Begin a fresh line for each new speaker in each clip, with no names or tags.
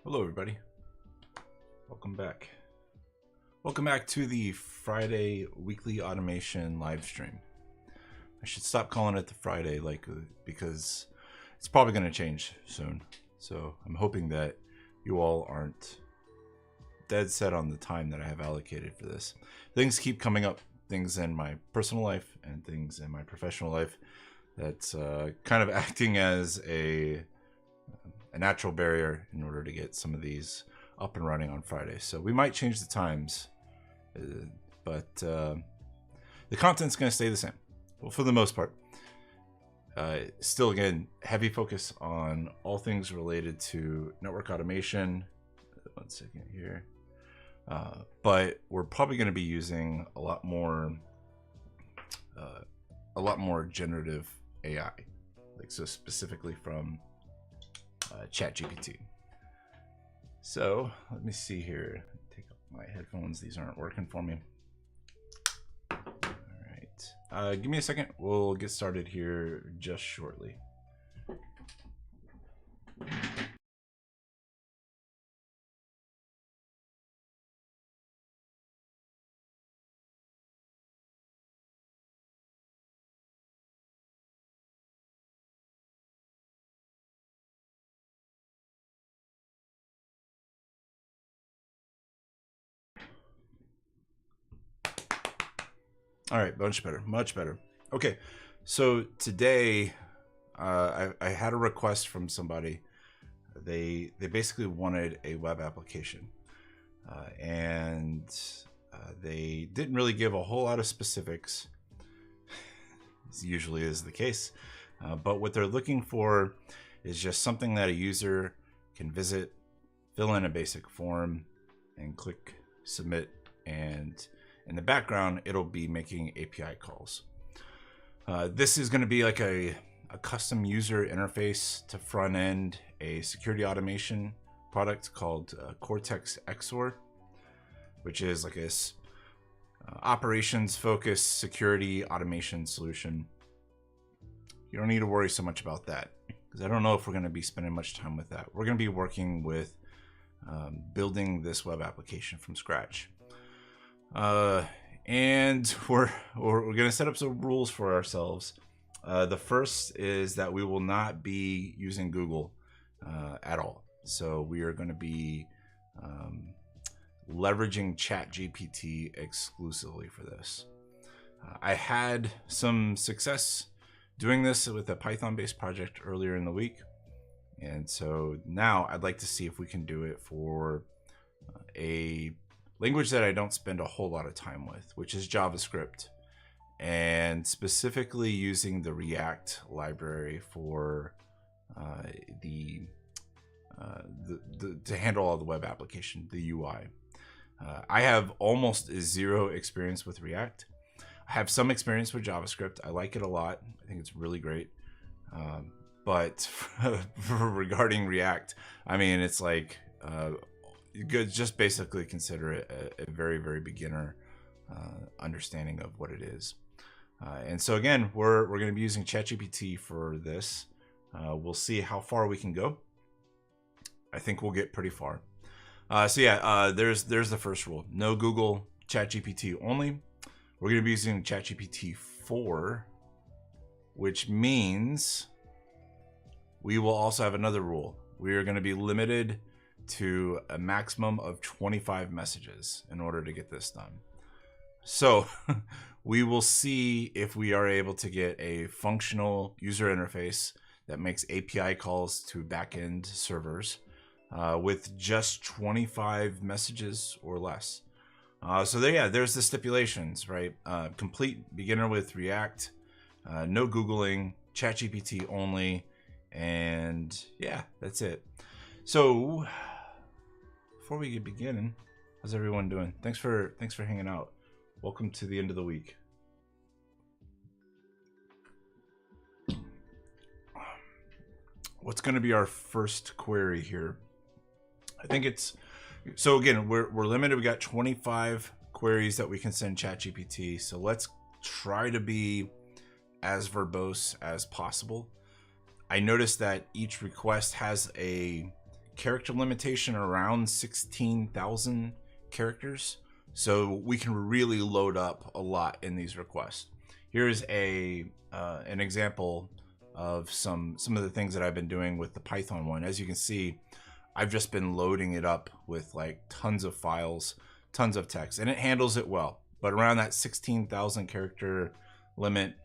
Hello, everybody. Welcome back. Welcome back to the Friday weekly automation live stream. I should stop calling it the Friday, because it's probably going to change soon. So I'm hoping that you all aren't dead set on the time that I have allocated for this. Things keep coming up, things in my personal life and things in my professional life that's kind of acting as a natural barrier in order to get some of these up and running on Friday. So we might change the times, but the content's going to stay the same. Well, for the most part. Still, again, heavy focus on all things related to network automation. 1 second here. But we're probably going to be using a lot more generative AI, so specifically from ChatGPT. So let me see here. Take off my headphones. These aren't working for me. All right. Give me a second. We'll get started here just shortly. All right, much better, much better. Okay, so today I had a request from somebody. They basically wanted a web application, and they didn't really give a whole lot of specifics, as usually is the case. But what they're looking for is just something that a user can visit, fill in a basic form, and click submit, and in the background it'll be making API calls. This is going to be like a custom user interface to front end a security automation product called Cortex XOR, which is like this operations focused security automation solution. You don't need to worry so much about that, because I don't know if we're going to be spending much time with that. We're going to be working with building this web application from scratch. And we're going to set up some rules for ourselves. The first is that we will not be using Google at all. So we are going to be leveraging ChatGPT exclusively for this. I had some success doing this with a Python-based project earlier in the week. And so now I'd like to see if we can do it for a language that I don't spend a whole lot of time with, which is JavaScript, and specifically using the React library for to handle all the web application, the UI. I have almost zero experience with React. I have some experience with JavaScript. I like it a lot. I think it's really great. But regarding React, I mean, it's like you could just basically consider it a very, very beginner understanding of what it is. And so again, we're going to be using ChatGPT for this. We'll see how far we can go. I think we'll get pretty far. So yeah, there's the first rule. No Google, ChatGPT only. We're going to be using ChatGPT 4, which means we will also have another rule. We are going to be limited to a maximum of 25 messages in order to get this done. So we will see if we are able to get a functional user interface that makes API calls to backend servers with just 25 messages or less. So there's the stipulations, right? Complete beginner with React, no Googling, ChatGPT only, and yeah, that's it. So before we get beginning, how's everyone doing? Thanks for hanging out. Welcome to the end of the week. What's going to be our first query here? I think it's, so again, we're limited. We got 25 queries that we can send ChatGPT. So let's try to be as verbose as possible. I noticed that each request has a character limitation around 16,000 characters. So we can really load up a lot in these requests. Here's an example of some of the things that I've been doing with the Python one. As you can see, I've just been loading it up with like tons of files, tons of text, and it handles it well. But around that 16,000 character limit,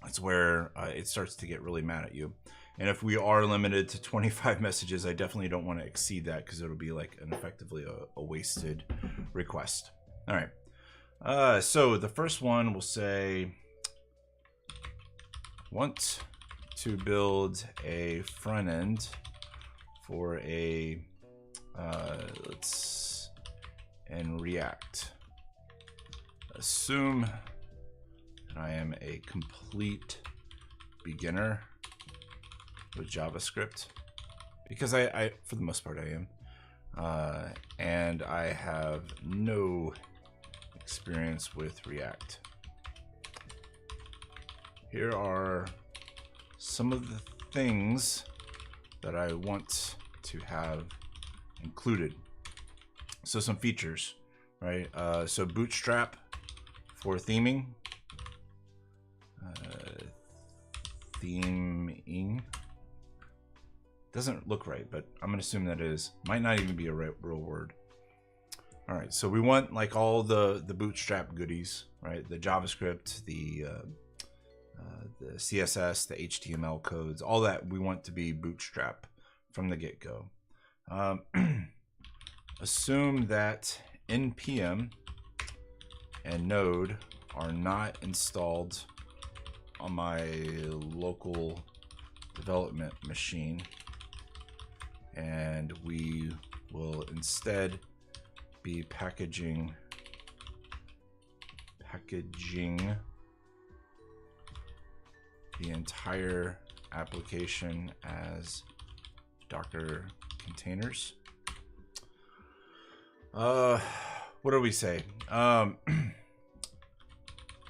that's where it starts to get really mad at you. And if we are limited to 25 messages, I definitely don't want to exceed that, because it'll be like effectively a wasted request. All right. So the first one will say, want to build a front end for a let's in React. Assume I am a complete beginner with JavaScript, because I for the most part I am, and I have no experience with React. Here are some of the things that I want to have included. So some features, right? So Bootstrap for theming, theming doesn't look right, but I'm gonna assume that is, might not even be a real word. All right, so we want like all the Bootstrap goodies, right? The JavaScript, the CSS, the HTML codes, all that we want to be Bootstrap from the get-go. Assume that npm and node are not installed on my local development machine, and we will instead be packaging the entire application as Docker containers. What do we say?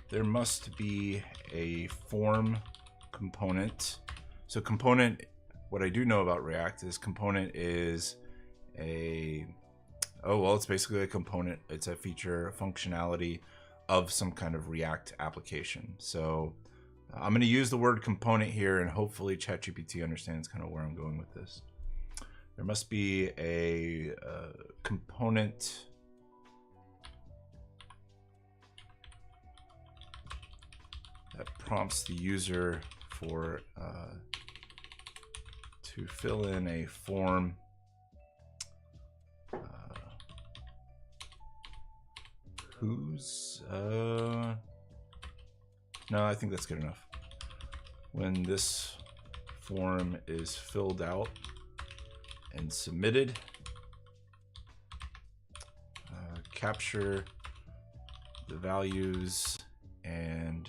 There must be a form component. So component, what I do know about React is component is it's basically a component. It's a feature, a functionality of some kind of React application. So I'm going to use the word component here, and hopefully ChatGPT understands kind of where I'm going with this. There must be a component that prompts the user for to fill in a form no, I think that's good enough. When this form is filled out and submitted, capture the values and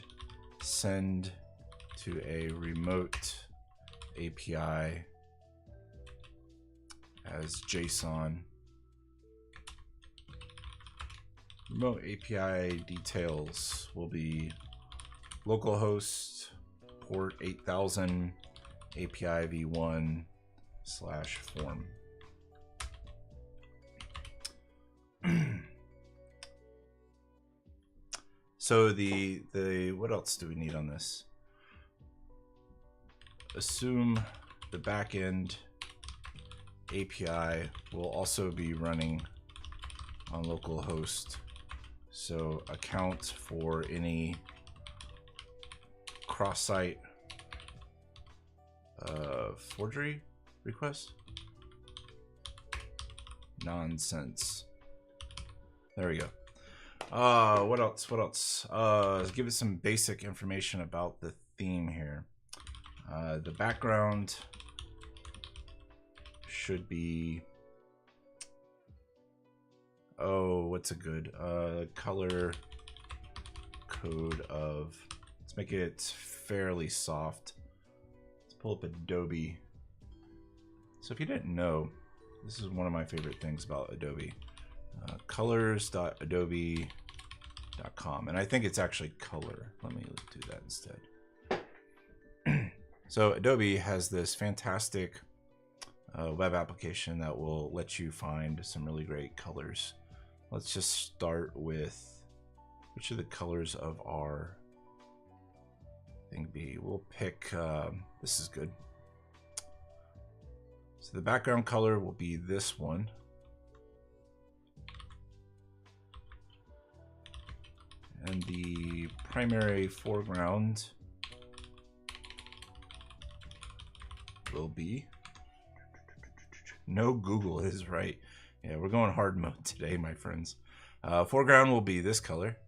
send to a remote API as JSON. Remote API details will be localhost port 8000 API v1 /form. So the what else do we need on this? Assume the backend API will also be running on localhost. So account for any cross-site forgery request. Nonsense. There we go. What else? Let's give it some basic information about the theme here. The background should be, what's a good color code of, let's make it fairly soft. Let's pull up Adobe. So if you didn't know, this is one of my favorite things about Adobe. Colors.adobe.com, and I think it's actually color. Let me do that instead. So Adobe has this fantastic web application that will let you find some really great colors. Let's just start with which of the colors of our thing be. We'll pick, this is good. So the background color will be this one. And the primary foreground will be, no Google is right. Yeah, we're going hard mode today, my friends. Foreground will be this color.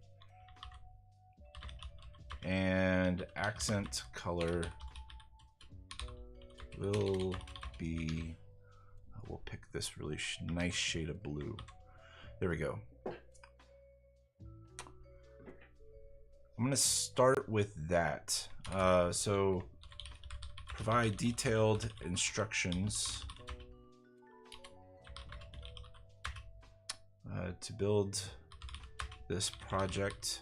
And accent color will be, we'll pick this really nice shade of blue. There we go. I'm going to start with that. So provide detailed instructions to build this project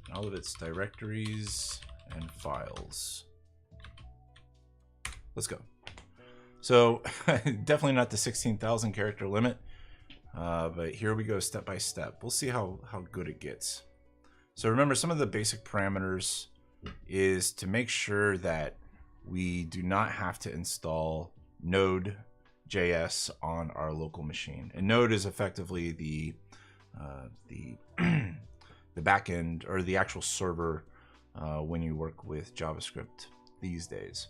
and all of its directories and files. Let's go. So definitely not the 16,000 character limit. But here we go step by step. We'll see how good it gets. So remember, some of the basic parameters is to make sure that we do not have to install Node.js on our local machine. And Node is effectively the backend or the actual server when you work with JavaScript these days.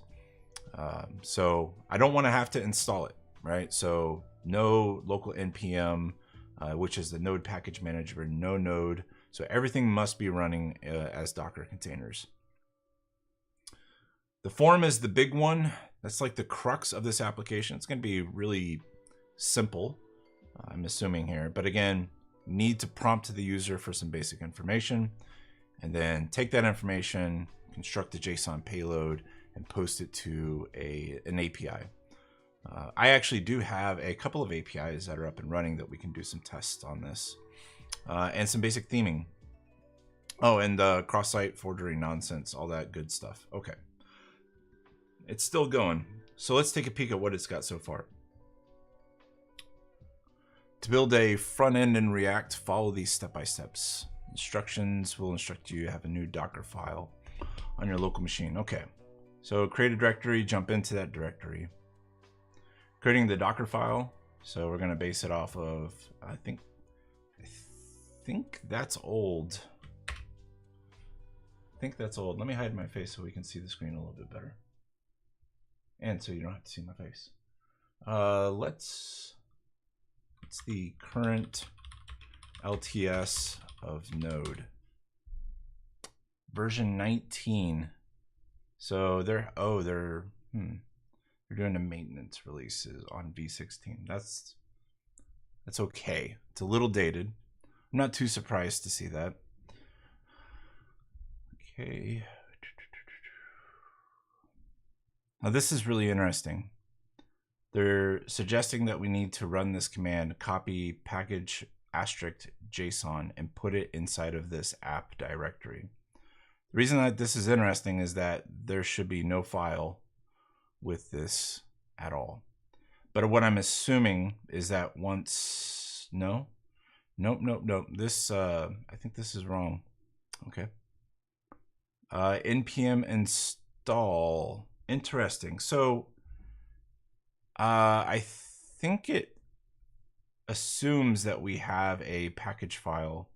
So I don't want to have to install it, right? So no local npm, which is the node package manager, no node. So everything must be running as Docker containers. The form is the big one. That's like the crux of this application. It's going to be really simple, I'm assuming here. But again, need to prompt to the user for some basic information, and then take that information, construct the JSON payload, and post it to an API. I actually do have a couple of APIs that are up and running that we can do some tests on this, and some basic theming. Oh, and cross-site forgery nonsense, all that good stuff. Okay. It's still going. So let's take a peek at what it's got so far. To build a front end in React, follow these step-by-steps. Instructions will instruct you to have a new Docker file on your local machine. Okay. So create a directory, jump into that directory. Creating the Docker file. So we're going to base it off of, I think that's old. I think that's old. Let me hide my face so we can see the screen a little bit better. And so you don't have to see my face. It's the current LTS of Node. Version 19. So they're doing a maintenance releases on v16. That's okay. It's a little dated. I'm not too surprised to see that. Okay. Now this is really interesting. They're suggesting that we need to run this command, copy package asterisk JSON, and put it inside of this app directory. The reason that this is interesting is that there should be no file with this at all. But what I'm assuming is that once, nope. This, I think this is wrong. Okay. npm install. Interesting. So I think it assumes that we have a package file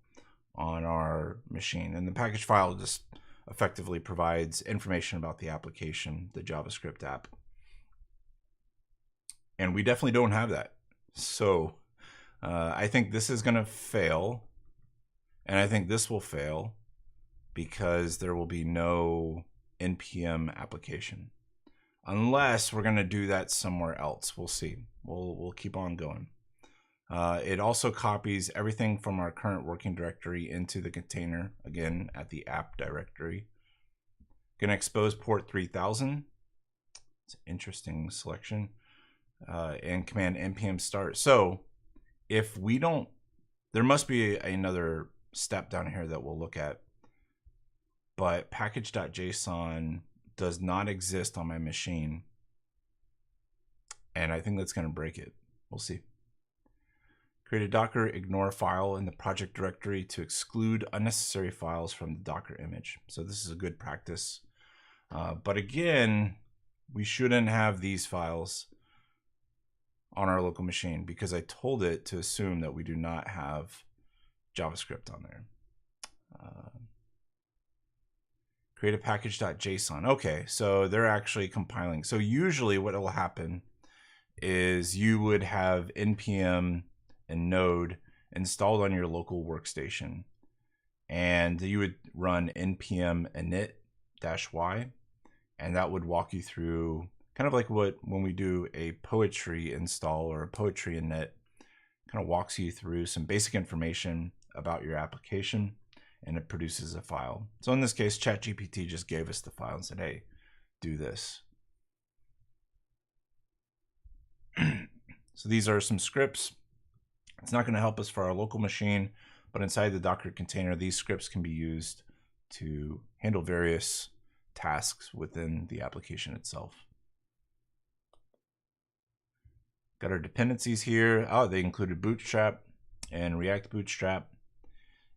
on our machine, and the package file just effectively provides information about the application, the JavaScript app. And we definitely don't have that. So I think this is going to fail, and I think this will fail because there will be no npm application. Unless we're going to do that somewhere else. We'll see. We'll keep on going. It also copies everything from our current working directory into the container, again, at the app directory. Going to expose port 3000. It's an interesting selection. And command npm start. So if we don't, there must be another step down here that we'll look at. But package.json does not exist on my machine. And I think that's going to break it. We'll see. Create a Docker ignore file in the project directory to exclude unnecessary files from the Docker image. So this is a good practice. But again, we shouldn't have these files on our local machine because I told it to assume that we do not have JavaScript on there. Create a package.json. Okay, so they're actually compiling. So usually what will happen is you would have npm and node installed on your local workstation, and you would run npm init-y, and that would walk you through kind of like when we do a poetry install or a poetry init, kind of walks you through some basic information about your application, and it produces a file. So in this case, ChatGPT just gave us the file and said, hey, do this. So these are some scripts. It's not going to help us for our local machine, but inside the Docker container, these scripts can be used to handle various tasks within the application itself. Got our dependencies here. Oh, they included Bootstrap and React Bootstrap.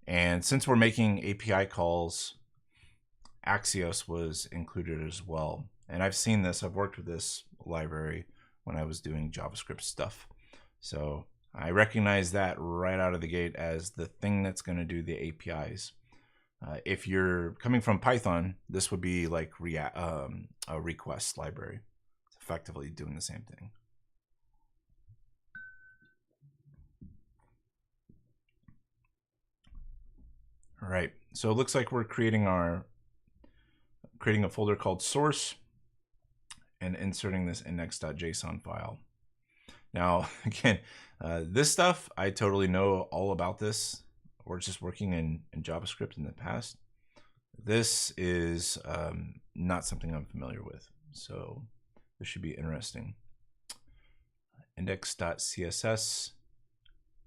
And since we're making API calls, Axios was included as well. And I've seen this, I've worked with this library when I was doing JavaScript stuff. So I recognize that right out of the gate as the thing that's going to do the APIs. If you're coming from Python, this would be like a request library. It's effectively doing the same thing. All right, so it looks like we're creating a folder called source and inserting this index.json file. Now, again, this stuff, I totally know all about this, or just working in JavaScript in the past. This is not something I'm familiar with, so this should be interesting. Index.css.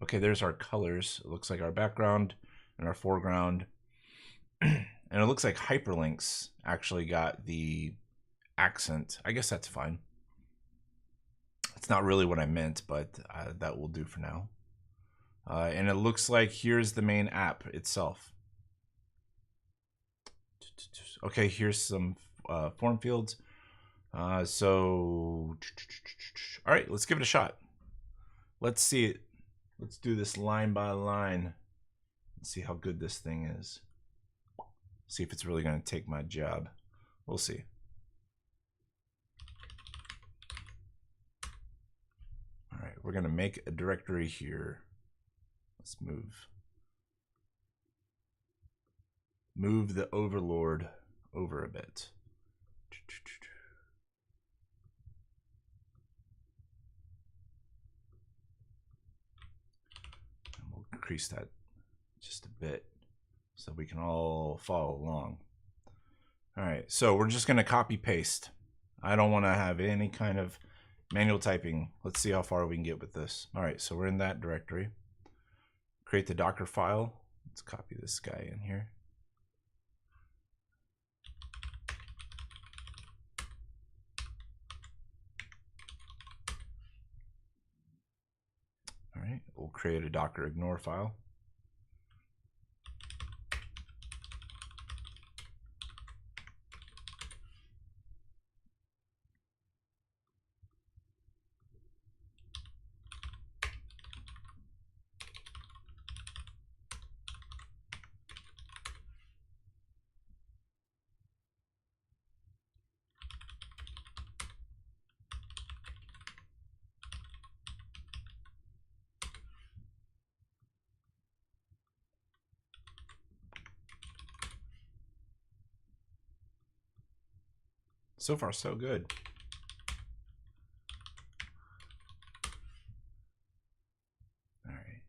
Okay, there's our colors. It looks like our background and our foreground. And it looks like hyperlinks actually got the accent. I guess that's fine. It's not really what I meant, but that will do for now. And it looks like here's the main app itself. Okay, here's some form fields. So, all right, let's give it a shot. Let's see it. Let's do this line by line and see how good this thing is. See if it's really going to take my job. We'll see. All right, we're going to make a directory here. Let's move the overlord over a bit. And we'll increase that just a bit so we can all follow along. All right, so we're just going to copy paste. I don't want to have any kind of manual typing. Let's see how far we can get with this. All right, so we're in that directory. Create the Docker file. Let's copy this guy in here. All right, we'll create a Docker ignore file. So far, so good. All right.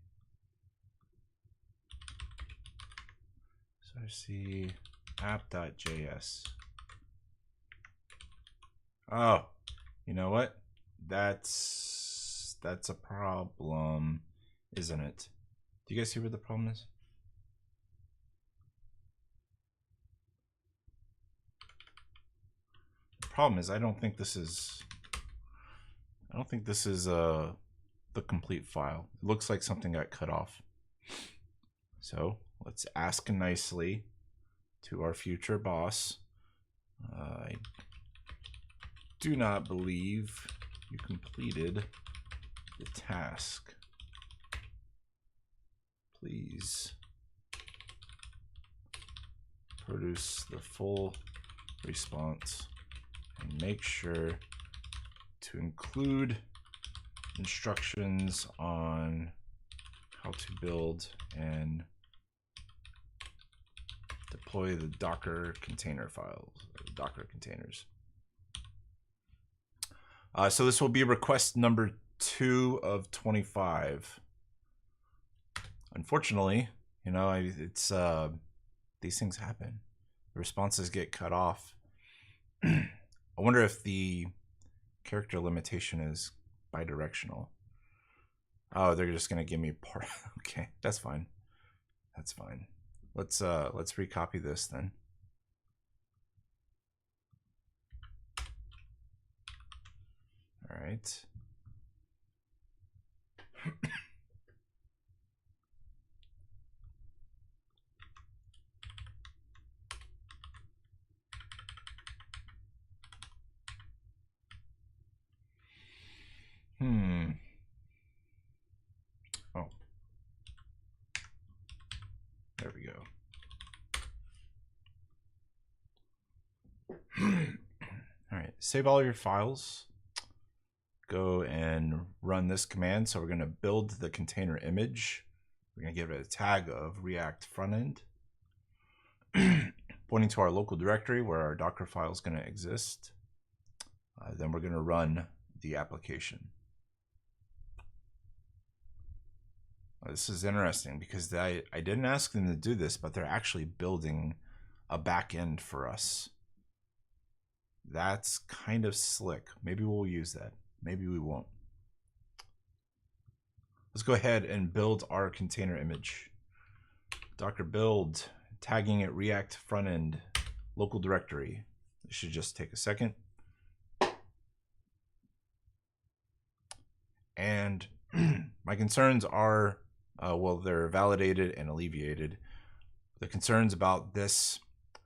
So I see app.js. Oh, you know what? That's a problem, isn't it? Do you guys see what the problem is? problem is I don't think this is the complete file. It looks like something got cut off. So let's ask nicely to our future boss. I do not believe you completed the task. Please produce the full response and make sure to include instructions on how to build and deploy the Docker container files, Docker containers. So this will be request number 2 of 25. Unfortunately, you know, it's these things happen. The responses get cut off. I wonder if the character limitation is bidirectional. Oh, they're just gonna give me part. Okay, that's fine. That's fine. Let's recopy this then. All right. Oh. There we go. All right, save all your files. Go and run this command. So we're going to build the container image. We're going to give it a tag of React frontend, pointing to our local directory where our Docker file is going to exist. Then we're going to run the application. This is interesting because I didn't ask them to do this, but they're actually building a back end for us. That's kind of slick. Maybe we'll use that. Maybe we won't. Let's go ahead and build our container image. Docker build, tagging it React frontend, local directory. This should just take a second. And my concerns are, well, they're validated and alleviated. The concerns about this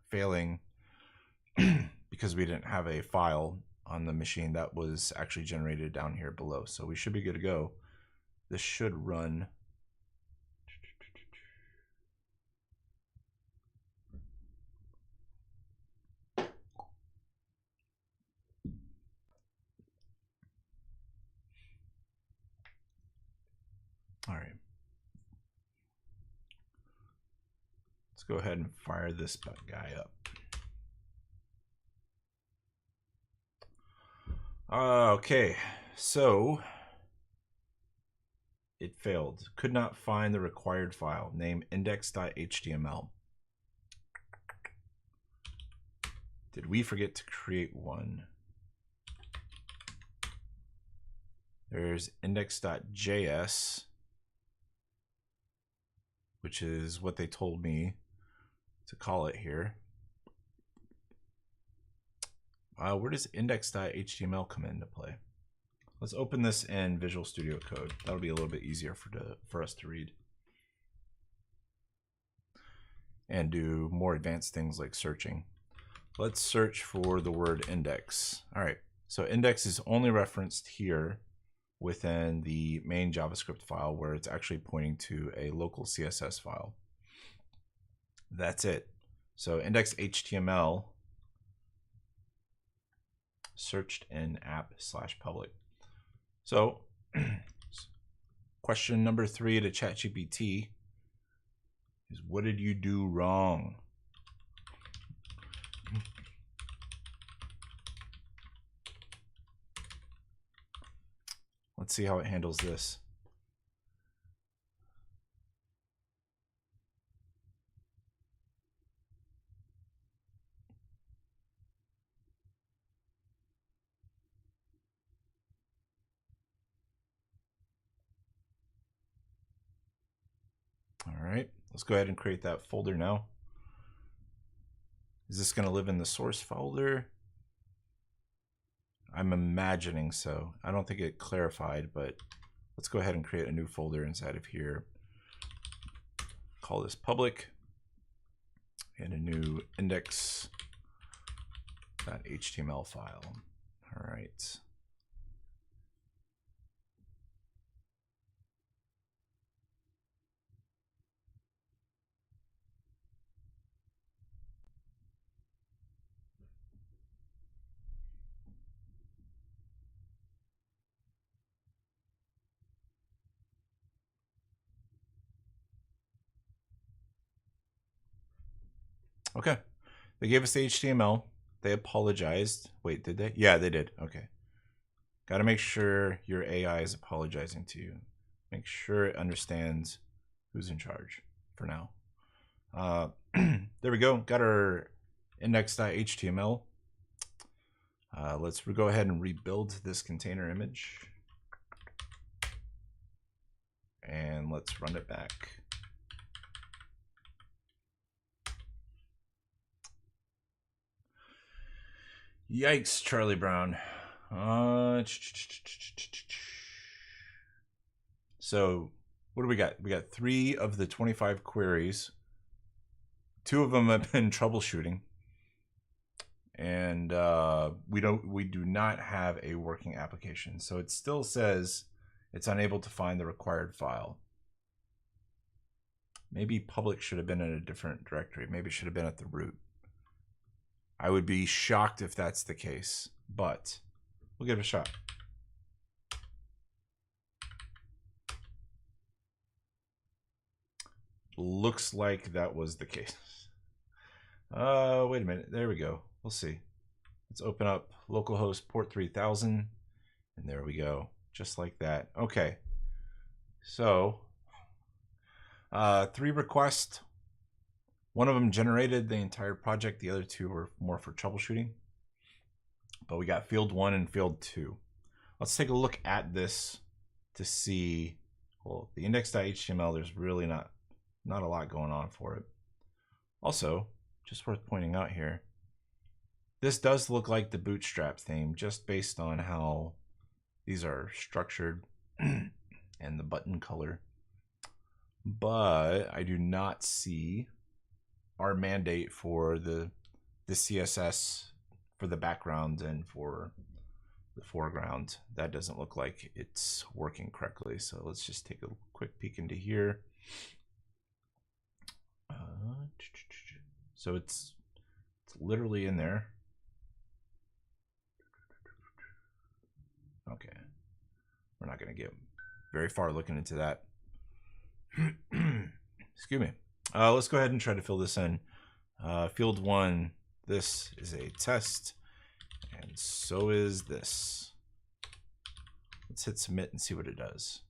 failing because we didn't have a file on the machine that was actually generated down here below. So we should be good to go. This should run. All right. Let's go ahead and fire this guy up. Okay, so it failed. Could not find the required file. Name index.html. Did we forget to create one? There's index.js, which is what they told me to call it here. Where does index.html come into play? Let's open this in Visual Studio Code. That'll be a little bit easier for us to read. And do more advanced things like searching. Let's search for the word index. All right, so index is only referenced here within the main JavaScript file where it's actually pointing to a local CSS file. That's it. So index.html searched in app/public. So question number 3 to ChatGPT is, what did you do wrong? Let's see how it handles this. All right, let's go ahead and create that folder now. Is this going to live in the source folder? I'm imagining so. I don't think it clarified, but let's go ahead and create a new folder inside of here. Call this public and a new index.html file. All right. Okay. They gave us the HTML. They apologized. Wait, did they? Yeah, they did. Okay. Got to make sure your AI is apologizing to you. Make sure it understands who's in charge for now. There we go. Got our index.html. Let's go ahead and rebuild this container image. And let's run it back. Yikes, Charlie Brown. So what do we got? We got 3 of the 25 queries. 2 of them have been troubleshooting. And we do not have a working application. So it still says it's unable to find the required file. Maybe public should have been in a different directory. Maybe it should have been at the root. I would be shocked if that's the case, but we'll give it a shot. Looks like that was the case. Wait a minute. There we go. We'll see. Let's open up localhost port 3000. And there we go. Just like that. Okay. So, 3 requests. One of them generated the entire project. The other 2 were more for troubleshooting. But we got field 1 and field 2. Let's take a look at this to see. Well, the index.html, there's really not a lot going on for it. Also, just worth pointing out here, this does look like the Bootstrap theme just based on how these are structured and the button color. But I do not see our mandate for the CSS for the background and for the foreground. That doesn't look like it's working correctly. So let's just take a quick peek into here. So it's literally in there. Okay. We're not going to get very far looking into that. Excuse me. Let's go ahead and try to fill this in. Field 1, this is a test, and so is this. Let's hit submit and see what it does.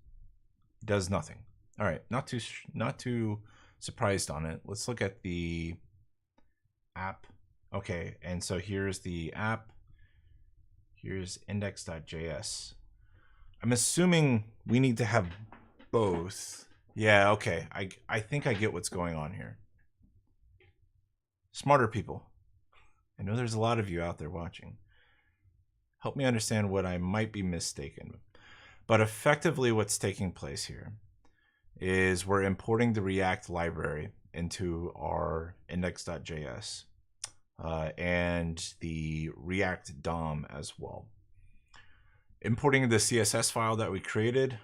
It does nothing. All right, not too surprised on it. Let's look at the app. Okay, and so here's the app. Here's index.js. I'm assuming we need to have both. Yeah, okay. I think I get what's going on here. Smarter people. I know there's a lot of you out there watching. Help me understand what I might be mistaken. But effectively what's taking place here is we're importing the React library into our index.js and the React DOM as well. Importing the CSS file that we created.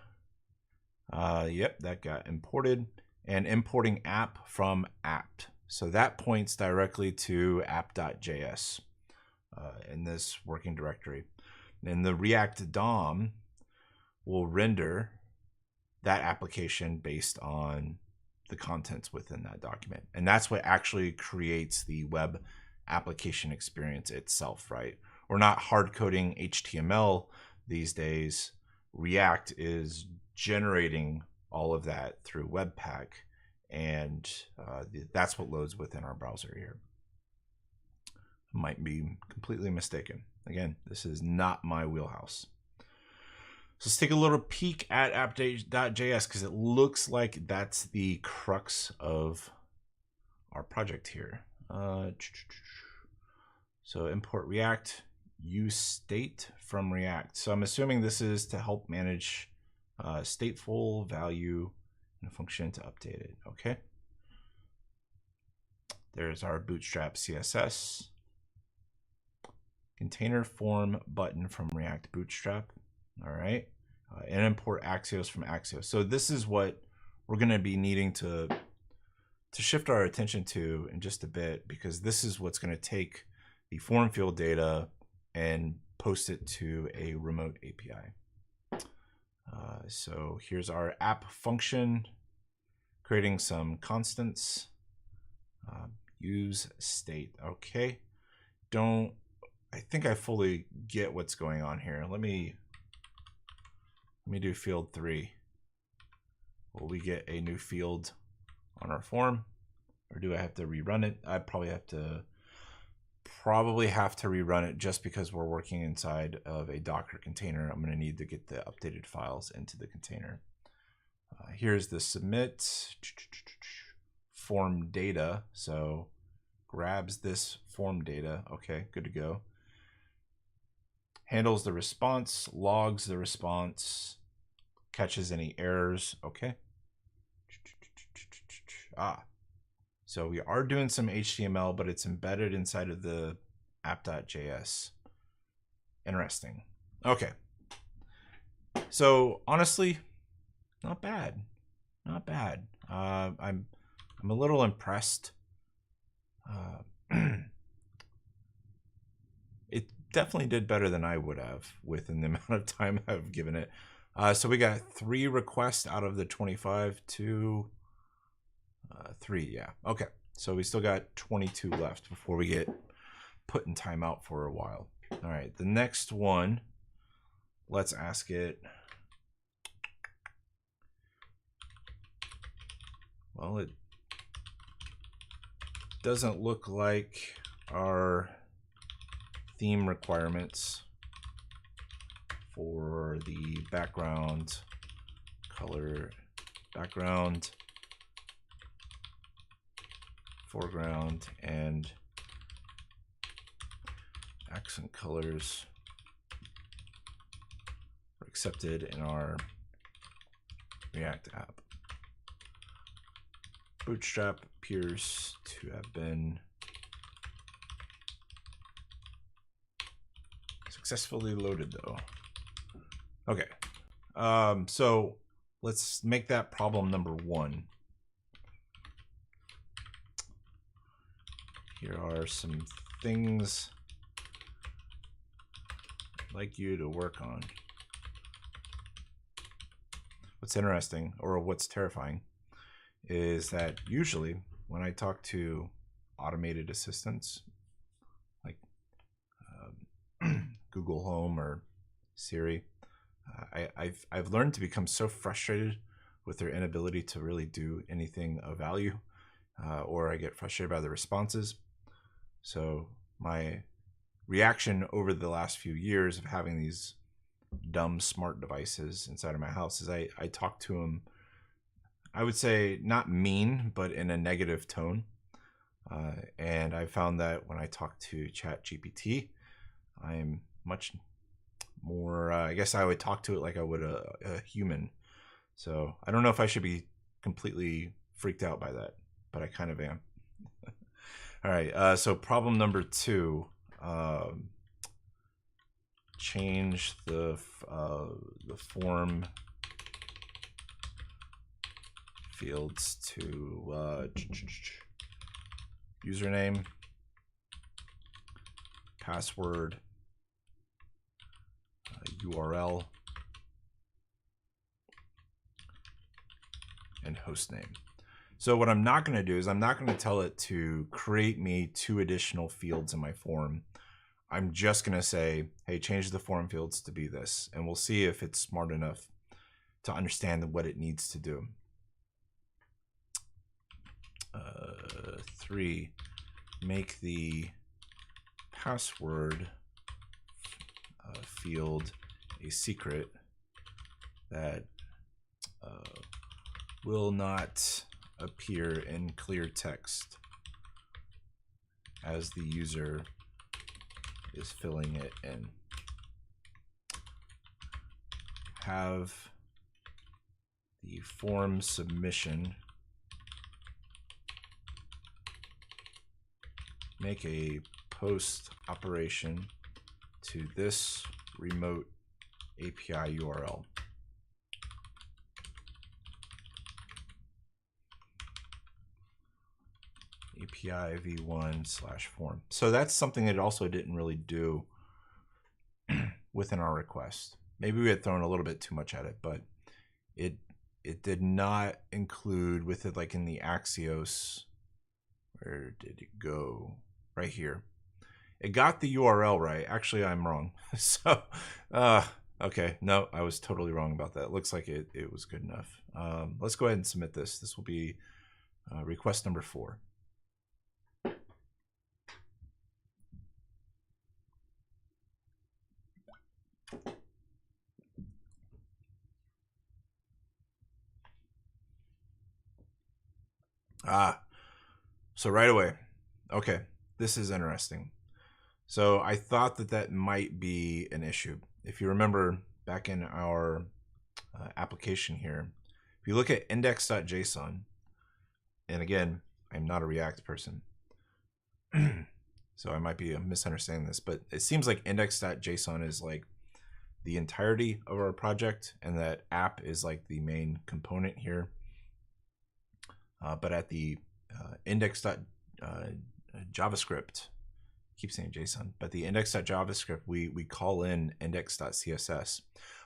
Yep, that got imported. And importing app from apt. So that points directly to app.js in this working directory. And the React DOM will render that application based on the contents within that document. And that's what actually creates the web application experience itself, right? We're not hard coding HTML these days. React is generating all of that through Webpack, and that's what loads within our browser here. Might be completely mistaken. Again, this is not my wheelhouse. So let's take a little peek at app.js because it looks like that's the crux of our project here. So import React, use state from React. So I'm assuming this is to help manage stateful value in a function to update it. Okay. There's our Bootstrap CSS. Container form button from React Bootstrap. All right. And import Axios from Axios. So this is what we're going to be needing to shift our attention to in just a bit, because this is what's going to take the form field data and post it to a remote API. So here's our app function, creating some constants. Use state. Okay. I think I fully get what's going on here. Let me do field 3. Will we get a new field on our form, or do I have to rerun it? I probably have to rerun it, just because we're working inside of a Docker container. I'm going to need to get the updated files into the container. Here's the submit form data. So grabs this form data. Okay, good to go. Handles the response, logs the response, catches any errors. Okay. So we are doing some HTML, but it's embedded inside of the app.js. Interesting. Okay. So honestly, not bad. Not bad. I'm a little impressed. It definitely did better than I would have within the amount of time I've given it. So we got 3 requests out of the 25 to 3. Yeah. Okay. So we still got 22 left before we get put in timeout for a while. All right. The next one, let's ask it. Well, it doesn't look like our theme requirements for the background color, background, foreground, and accent colors are accepted in our React app. Bootstrap appears to have been successfully loaded though. Okay. So let's make that problem number 1. Here are some things I'd like you to work on. What's interesting, or what's terrifying, is that usually when I talk to automated assistants like Google Home or Siri, I've learned to become so frustrated with their inability to really do anything of value, or I get frustrated by the responses. So my reaction over the last few years of having these dumb smart devices inside of my house is I talk to them, I would say not mean, but in a negative tone. And I found that when I talk to ChatGPT, I'm much more, I guess I would talk to it like I would a human. So I don't know if I should be completely freaked out by that, but I kind of am. All right, so problem number 2, change the form fields to username, password, URL, and hostname. So what I'm not going to do is I'm not going to tell it to create me 2 additional fields in my form. I'm just going to say, hey, change the form fields to be this, and we'll see if it's smart enough to understand what it needs to do. 3, make the password field a secret that will not appear in clear text as the user is filling it in. have the form submission make a post operation to this remote API URL. API v1/form. So that's something it also didn't really do within our request. Maybe we had thrown a little bit too much at it, but it did not include with it, like in the Axios. Where did it go? Right here. It got the URL right. Actually, I'm wrong. So, okay. No, I was totally wrong about that. It looks like it was good enough. Let's go ahead and submit this. This will be request number 4. So right away. Okay, this is interesting. So I thought that might be an issue. If you remember back in our application here, if you look at index.json, and again, I'm not a React person, so I might be misunderstanding this, but it seems like index.json is like the entirety of our project, and that app is like the main component here. But at the index.javascript, keep saying JSON, but the index.javascript, we call in index.css,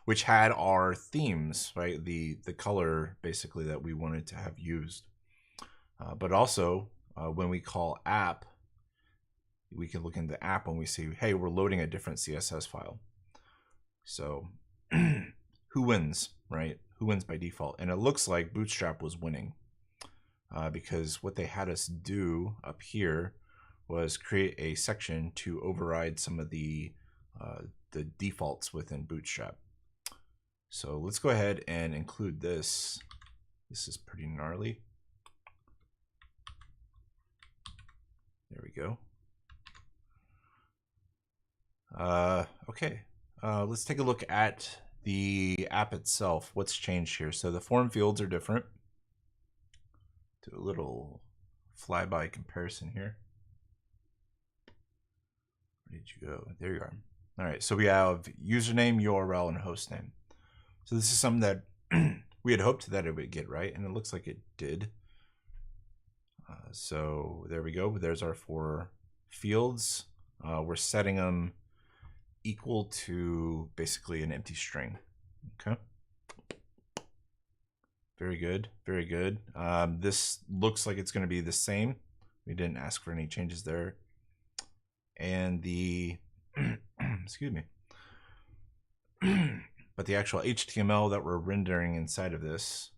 which had our themes, right? The color basically that we wanted to have used. But also when we call app, we can look into app when we see, hey, we're loading a different CSS file. So who wins, right? Who wins by default? And it looks like Bootstrap was winning because what they had us do up here was create a section to override some of the defaults within Bootstrap. So let's go ahead and include this. This is pretty gnarly. There we go. Okay, let's take a look at the app itself. What's changed here? So the form fields are different. Do a little flyby comparison here. Where did you go? There you are. All right, so we have username, URL, and hostname. So this is something that we had hoped that it would get right, and it looks like it did. So there we go. There's our 4 fields. We're setting them equal to basically an empty string. Okay. Very good. Very good. This looks like it's going to be the same. We didn't ask for any changes there. And the, excuse me. But the actual HTML that we're rendering inside of this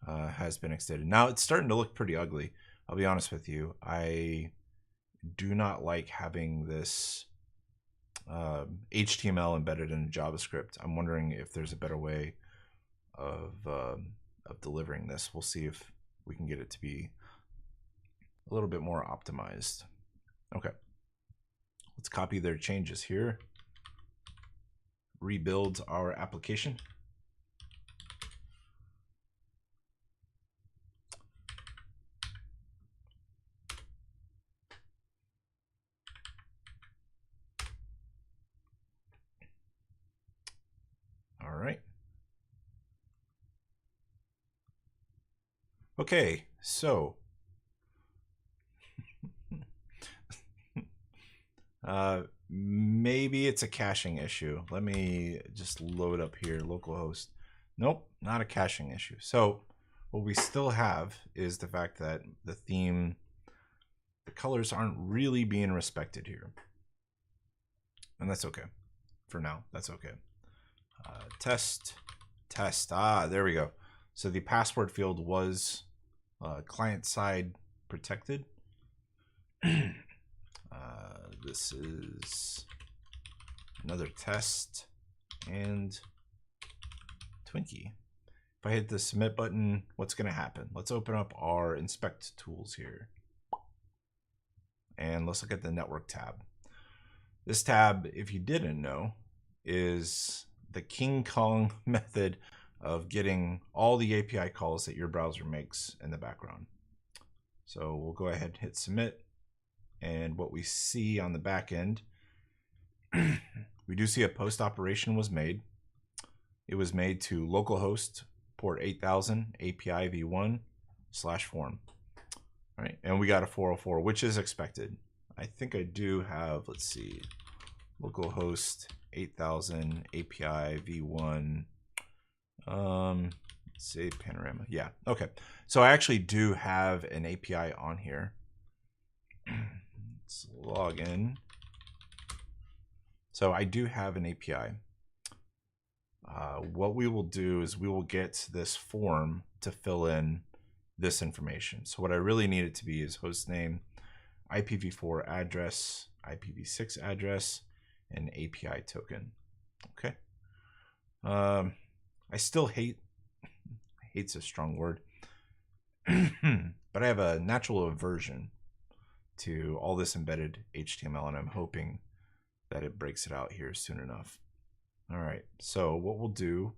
has been extended. Now it's starting to look pretty ugly. I'll be honest with you. I do not like having this HTML embedded in JavaScript. I'm wondering if there's a better way of delivering this. We'll see if we can get it to be a little bit more optimized. Okay, let's copy their changes here. Rebuild our application. All right. Okay, so maybe it's a caching issue. Let me just load up here, localhost. Nope, not a caching issue. So what we still have is the fact that the theme, the colors aren't really being respected here. And that's okay. For now, that's okay. Test. There we go. So the password field was client side protected. This is another test and Twinkie. If I hit the submit button, what's going to happen? Let's open up our inspect tools here. And let's look at the network tab. This tab, if you didn't know, is the King Kong method of getting all the API calls that your browser makes in the background. So we'll go ahead and hit submit. And what we see on the back end, we do see a post operation was made. It was made to localhost port 8000 API v1/form. All right, and we got a 404, which is expected. I think I do have, let's see, localhost 8000 API v1. Let's say Panorama. Yeah, okay. So I actually do have an API on here. Let's log in. So I do have an API. What we will do is we will get this form to fill in this information. So what I really need it to be is hostname, IPv4 address, IPv6 address, and API token. Okay. I still hate's a strong word, but I have a natural aversion to all this embedded HTML, and I'm hoping that it breaks it out here soon enough. All right, so what we'll do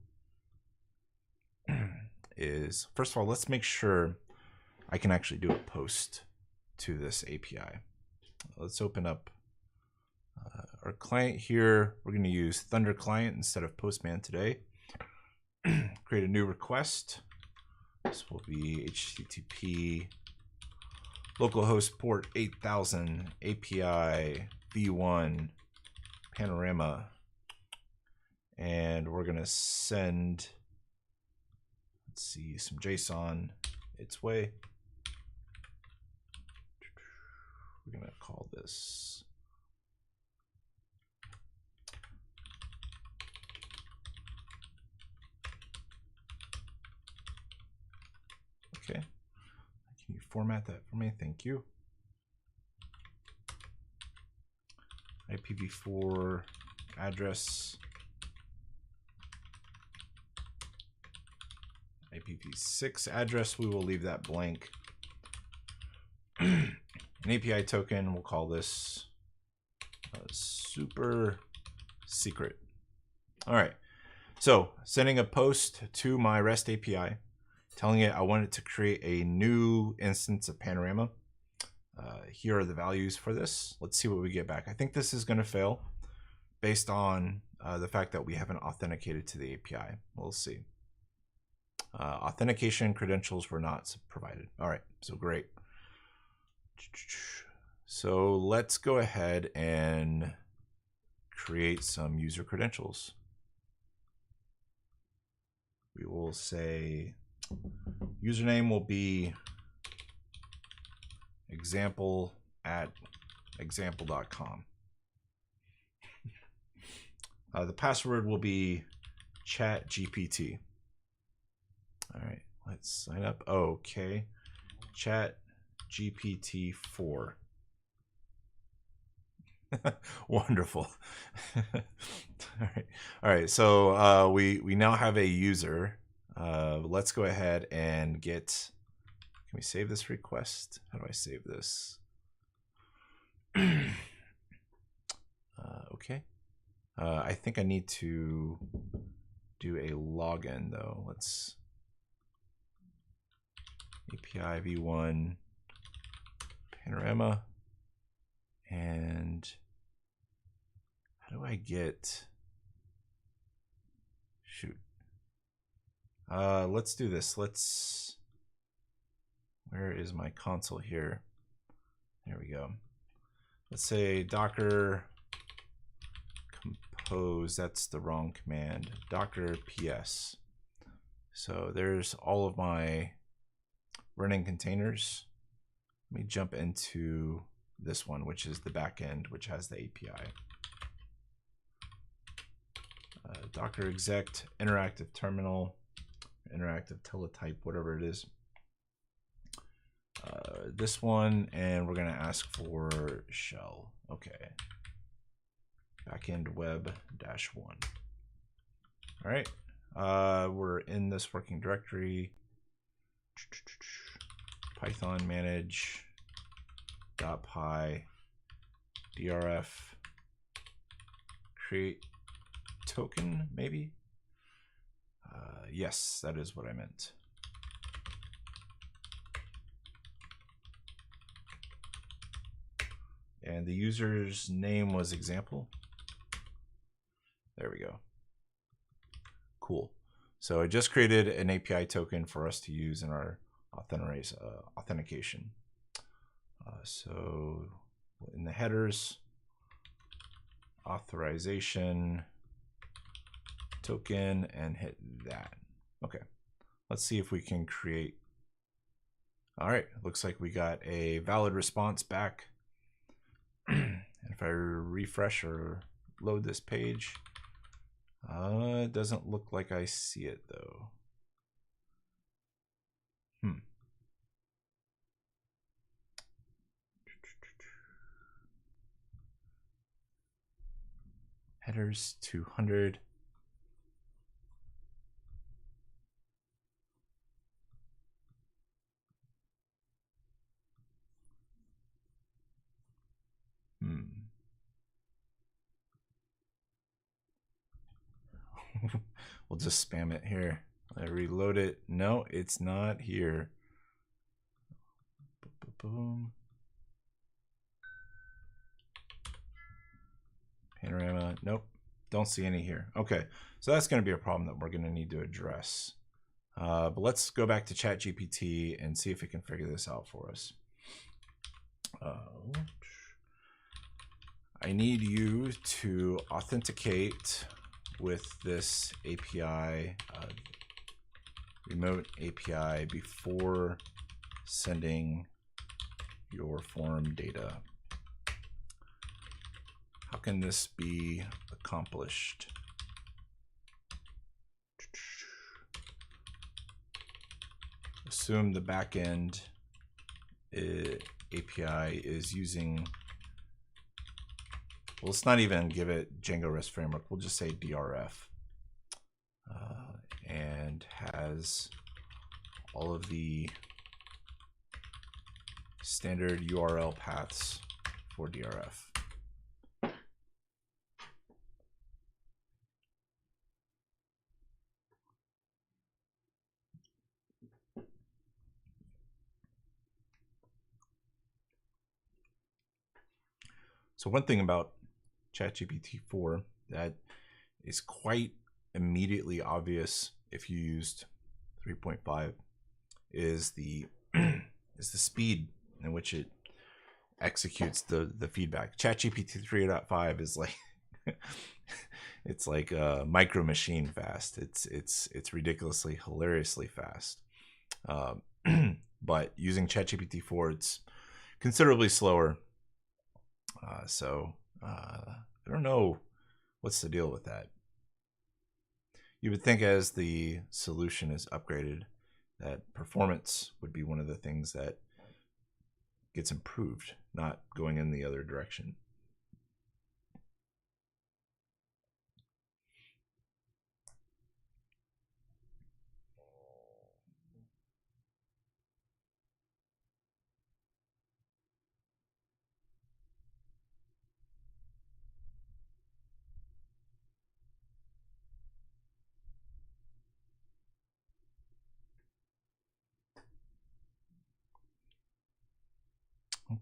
is, first of all, let's make sure I can actually do a post to this API. Let's open up our client here. We're going to use Thunder Client instead of Postman today. Create a new request. This will be HTTP localhost port 8000 API v1 Panorama, and we're going to send, let's see, some JSON its way. We're going to call this okay. Can you format that for me? Thank you. IPv4 address, IPv6 address, we will leave that blank. An API token, we'll call this super secret. All right, so sending a post to my REST API, telling it I want it to create a new instance of Panorama. Here are the values for this. Let's see what we get back. I think this is going to fail based on the fact that we haven't authenticated to the API. We'll see. Authentication credentials were not provided. All right, so great. So let's go ahead and create some user credentials. We will say username will be example@example.com. The password will be ChatGPT. All right, let's sign up. Okay, ChatGPT 4. Wonderful. All right. So we now have a user. Let's go ahead and get. Can we save this request? How do I save this? Okay. I think I need to do a login though. Let's API v1 Panorama, and how do I get? Shoot. Let's do this. Where is my console here? There we go. Let's say Docker compose. That's the wrong command. Docker ps. So there's all of my running containers. Let me jump into this one, which is the backend, which has the API. Docker exec interactive terminal, interactive teletype, whatever it is. This one, and we're going to ask for shell. Okay. Backend web -1. All right. We're in this working directory. Python manage .py drf create token, maybe? Yes, that is what I meant. And the user's name was example. There we go. Cool. So I just created an API token for us to use in our authentication. So in the headers, authorization token, and hit that. Okay, let's see if we can create. All right, looks like we got a valid response back. And if I refresh or load this page, it doesn't look like I see it though. Headers 200. We'll just spam it here. I reload it. No, it's not here. Boom. Panorama. Nope. Don't see any here. Okay, so that's going to be a problem that we're going to need to address. But let's go back to ChatGPT and see if it can figure this out for us. I need you to authenticate with this API, remote API, before sending your form data. How can this be accomplished? Assume the backend API is using, well, let's not even give it Django REST framework. We'll just say DRF, and has all of the standard URL paths for DRF. So one thing about ChatGPT 4 that is quite immediately obvious if you used 3.5 is the speed in which it executes the feedback. ChatGPT 3.5 is like it's like a micro machine fast. It's ridiculously, hilariously fast. But using ChatGPT 4, it's considerably slower. I don't know what's the deal with that. You would think as the solution is upgraded that performance would be one of the things that gets improved, not going in the other direction.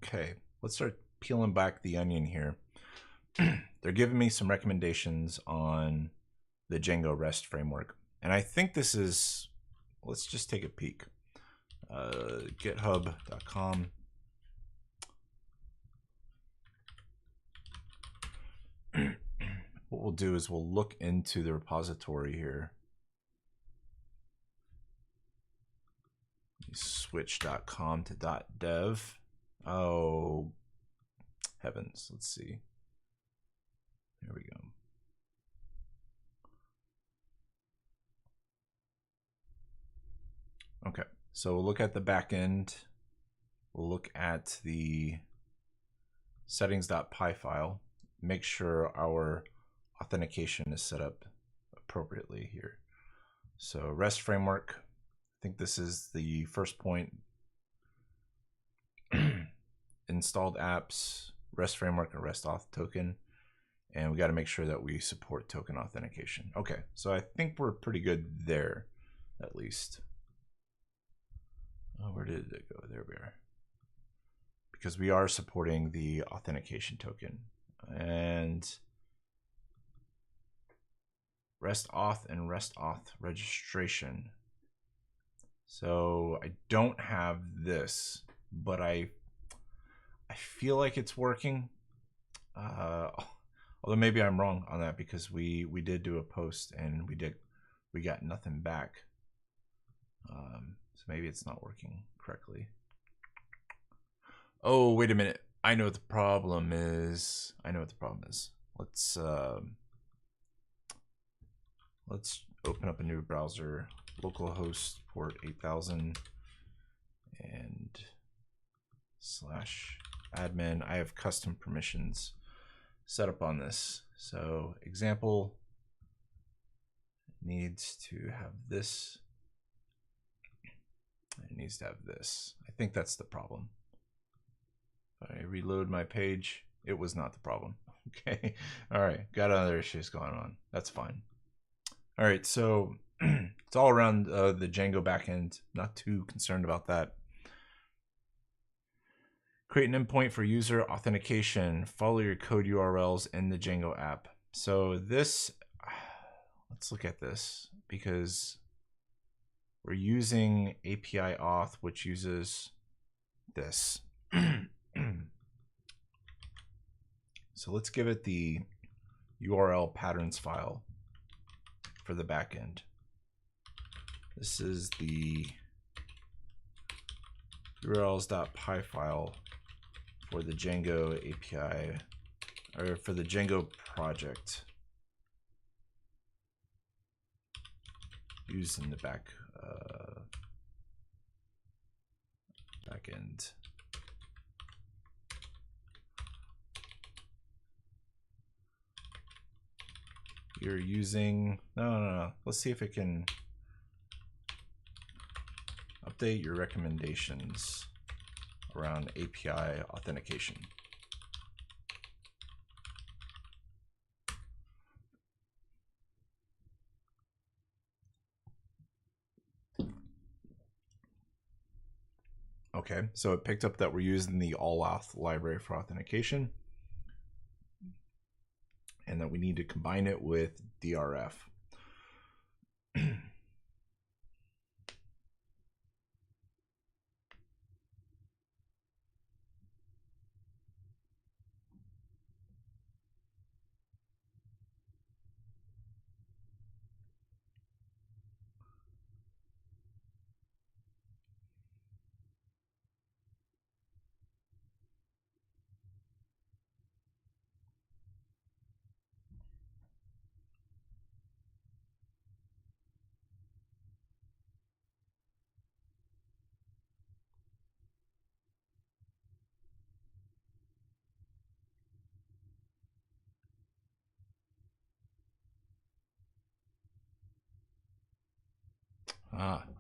Okay, let's start peeling back the onion here. They're giving me some recommendations on the Django REST framework. And I think this is, let's just take a peek. GitHub.com. What we'll do is we'll look into the repository here. Switch.com to .dev. Oh, heavens. Let's see. There we go. Okay, so we'll look at the backend. We'll look at the settings.py file. Make sure our authentication is set up appropriately here. So REST framework, I think this is the first point. Installed apps, REST framework, and REST auth token. And we got to make sure that we support token authentication. Okay, so I think we're pretty good there, at least. Oh, where did it go? There we are. Because we are supporting the authentication token. And REST auth and REST auth registration. So I don't have this, but I feel like it's working. Although maybe I'm wrong on that, because we did do a post and we got nothing back. So maybe it's not working correctly. Oh, wait a minute. I know what the problem is. Let's open up a new browser, localhost port 8000 and /admin. I have custom permissions set up on this. So example needs to have this. It needs to have this. I think that's the problem. If I reload my page, it was not the problem. Okay. All right. Got other issues going on. That's fine. All right. So it's all around the Django backend. Not too concerned about that. Create an endpoint for user authentication. Follow your code URLs in the Django app. So this, let's look at this, because we're using API auth, which uses this. So let's give it the URL patterns file for the backend. This is the urls.py file for the Django API, or for the Django project used in the backend. You're using, no. Let's see if it can update your recommendations around API authentication. Okay, so it picked up that we're using the allauth library for authentication, and that we need to combine it with DRF.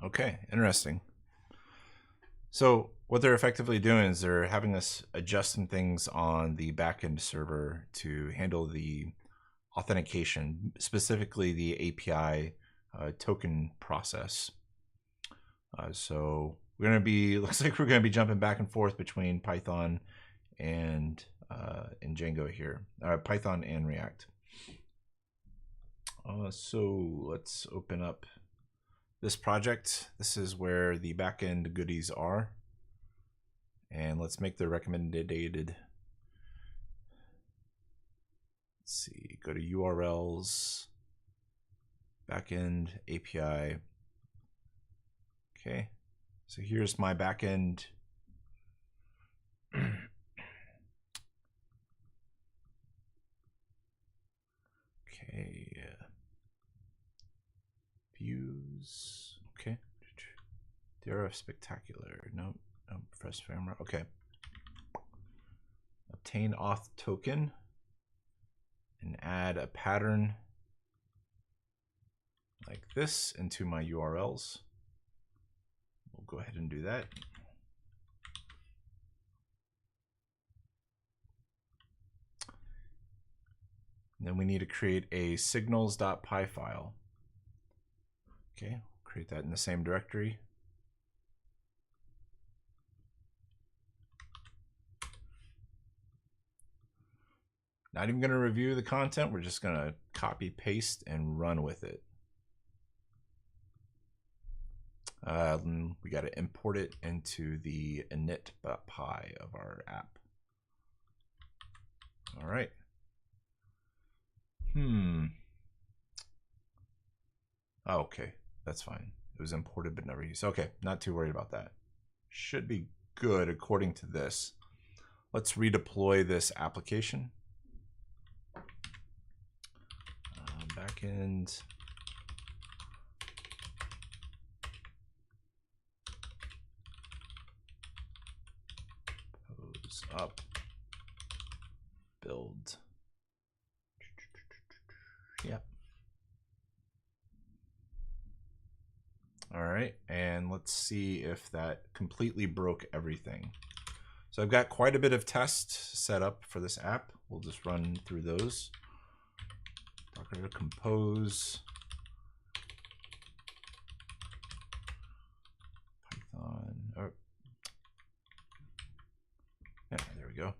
Okay, interesting. So what they're effectively doing is they're having us adjust some things on the backend server to handle the authentication, specifically the API token process. So we're going to be, looks like we're going to be jumping back and forth between Python and Django here, Python and React. So let's open up this project. This is where the backend goodies are. And let's make the recommended. Let's see, go to URLs, backend, API. Okay, so here's my backend. Okay, views. Okay, DRF spectacular. Nope. Fresh camera. Okay. Obtain auth token and add a pattern like this into my URLs. We'll go ahead and do that. And then we need to create a signals.py file. Okay, create that in the same directory. Not even going to review the content. We're just going to copy, paste, and run with it. We got to import it into the init.py of our app. All right. Oh, okay, that's fine. It was imported but never used. Okay, not too worried about that. Should be good according to this. Let's redeploy this application. Backend. Pose up. Build. Yep. All right, and let's see if that completely broke everything. So I've got quite a bit of tests set up for this app. We'll just run through those. Docker compose. Python. Oh. Yeah, there we go.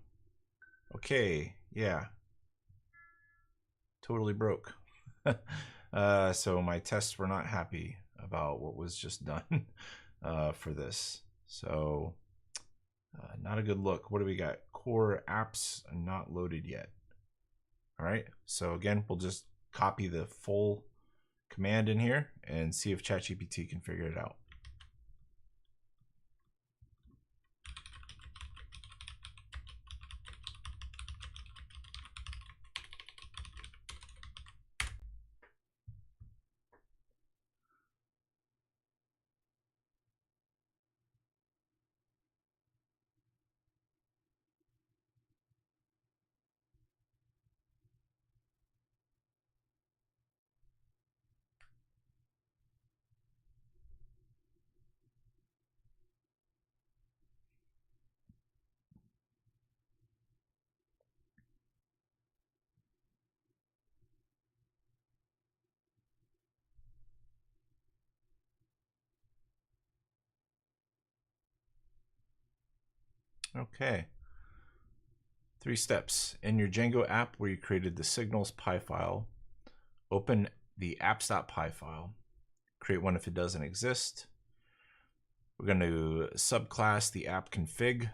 Okay, yeah. Totally broke. So my tests were not happy about what was just done for this. So not a good look. What do we got? Core apps not loaded yet. All right, so again, we'll just copy the full command in here and see if ChatGPT can figure it out. Okay. 3 steps. In your Django app where you created the signals py file, open the apps.py file. Create one if it doesn't exist. We're going to subclass the app config,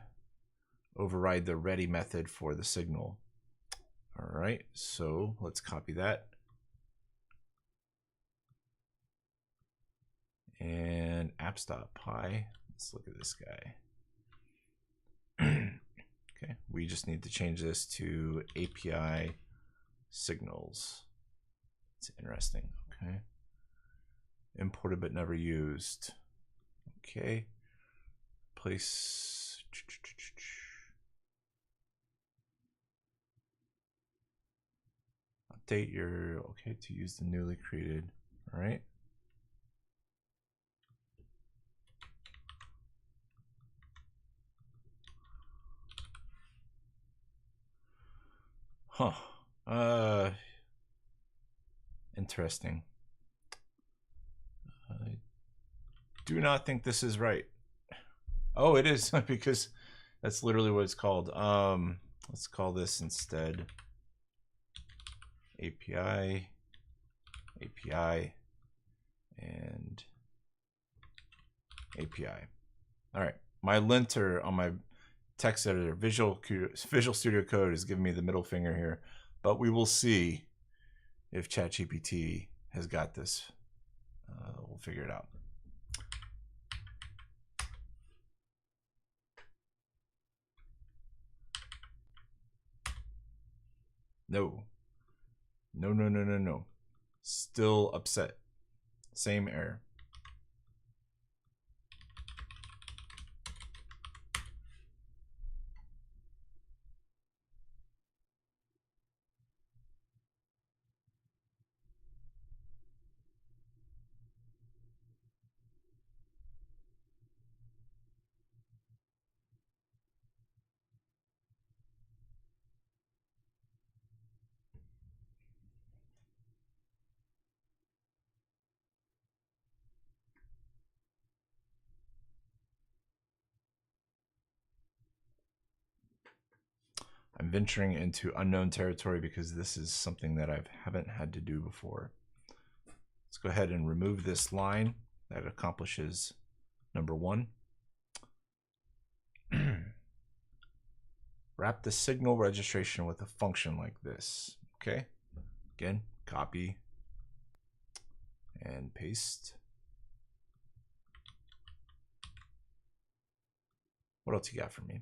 override the ready method for the signal. All right, so let's copy that. And apps.py, let's look at this guy. Okay, we just need to change this to API signals. It's interesting, okay. Imported but never used. Okay, place. Update your, okay, to use the newly created, all right. Huh. Interesting. I do not think this is right. Oh, it is because that's literally what it's called. Let's call this instead API, and API. All right, my linter on my text editor, Visual Studio Code, is giving me the middle finger here, but we will see if ChatGPT has got this. We'll figure it out. No. No. Still upset. Same error. I'm venturing into unknown territory because this is something that I haven't had to do before. Let's go ahead and remove this line that accomplishes number 1. Wrap the signal registration with a function like this. Okay. Again, copy and paste. What else you got for me?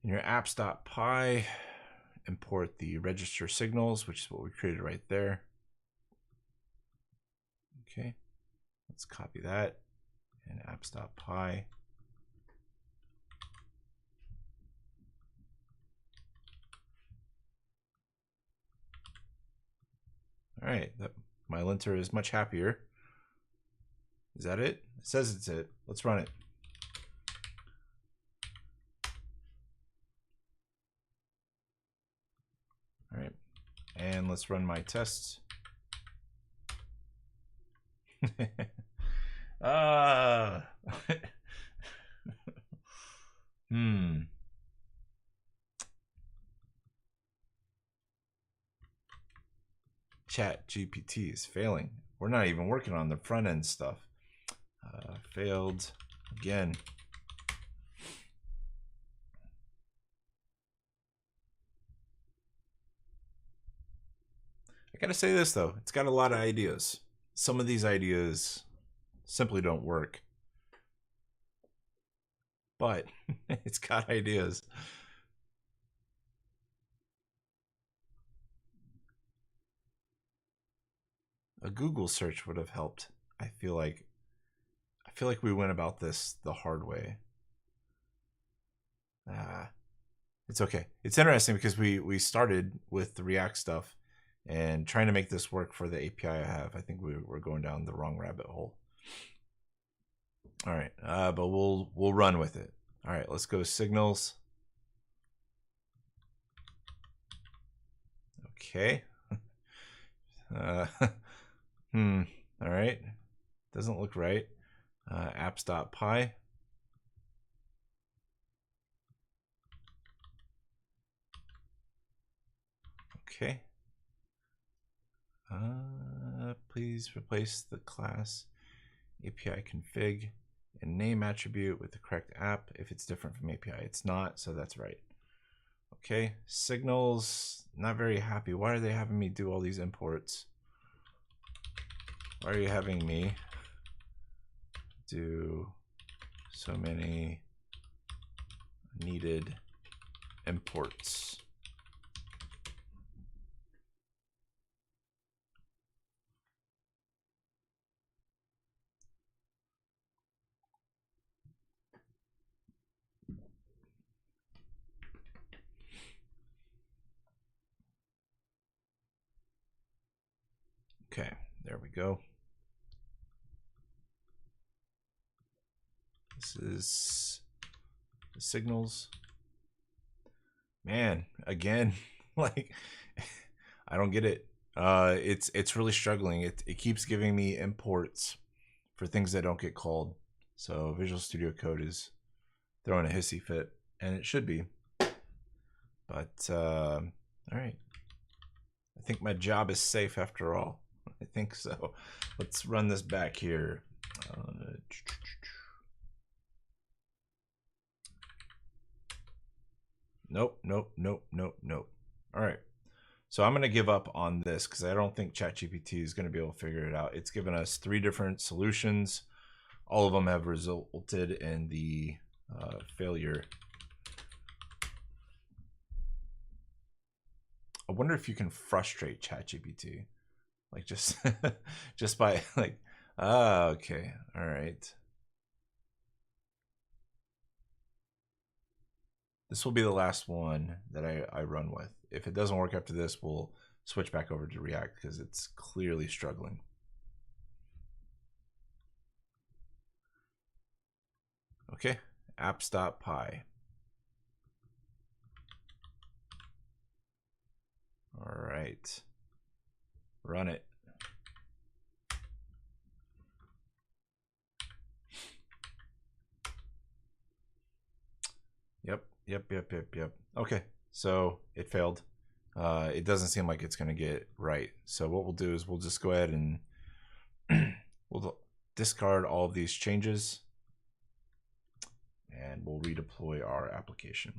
In your apps.py, import the register signals, which is what we created right there. Okay, let's copy that in apps.py. All right, my linter is much happier. Is that it? It says it's it. Let's run it. All right, and let's run my tests. ChatGPT is failing. We're not even working on the front end stuff. Failed again. I gotta say this though, it's got a lot of ideas. Some of these ideas simply don't work, but it's got ideas. A Google search would have helped. I feel like we went about this the hard way. It's okay. It's interesting because we started with the React stuff and trying to make this work for the API I have. I think we're going down the wrong rabbit hole. All right, but we'll run with it. All right, let's go signals. Okay. All right. Doesn't look right. Apps.py. Okay. Please replace the class API config and name attribute with the correct app if it's different from API. It's not, so that's right. Okay, signals, not very happy. Why are they having me do all these imports? Why are you having me do so many needed imports? Okay, there we go. This is the signals. Man, again, like I don't get it. It's really struggling. It keeps giving me imports for things that don't get called. So Visual Studio Code is throwing a hissy fit, and it should be. But all right, I think my job is safe after all. I think so. Let's run this back here. Nope. All right. So I'm going to give up on this because I don't think ChatGPT is going to be able to figure it out. It's given us 3 different solutions. All of them have resulted in the failure. I wonder if you can frustrate ChatGPT, like just just by like, okay, all right. This will be the last one that I run with. If it doesn't work after this, we'll switch back over to React because it's clearly struggling. Okay, apps.py. All right, run it. Yep. Okay, So it failed. It doesn't seem like it's going to get right. So what we'll do is we'll just go ahead and we'll discard all of these changes, and we'll redeploy our application.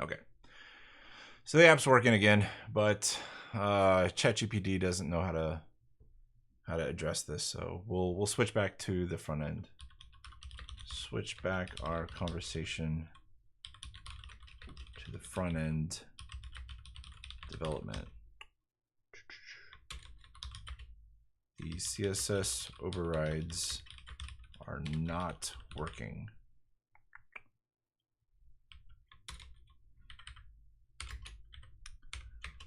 Okay. So the app's working again, but ChatGPT doesn't know how to address this. So we'll switch back to the front end. Switch back our conversation to the front end development. The CSS overrides are not working.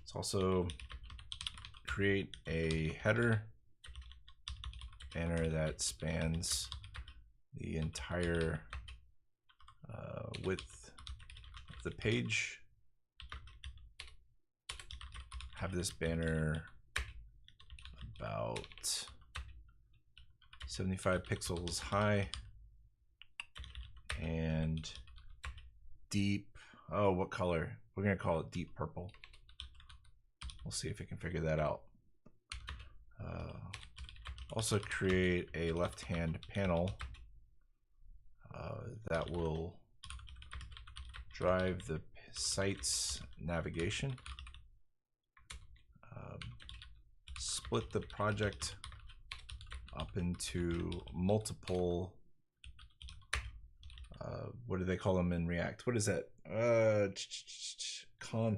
Let's also create a header banner that spans the entire width of the page. Have this banner about 75 pixels high and deep. Oh, what color? We're gonna call it deep purple. We'll see if we can figure that out. Also create a left-hand panel that will drive the site's navigation. Split the project up into multiple, what do they call them in React? What is that?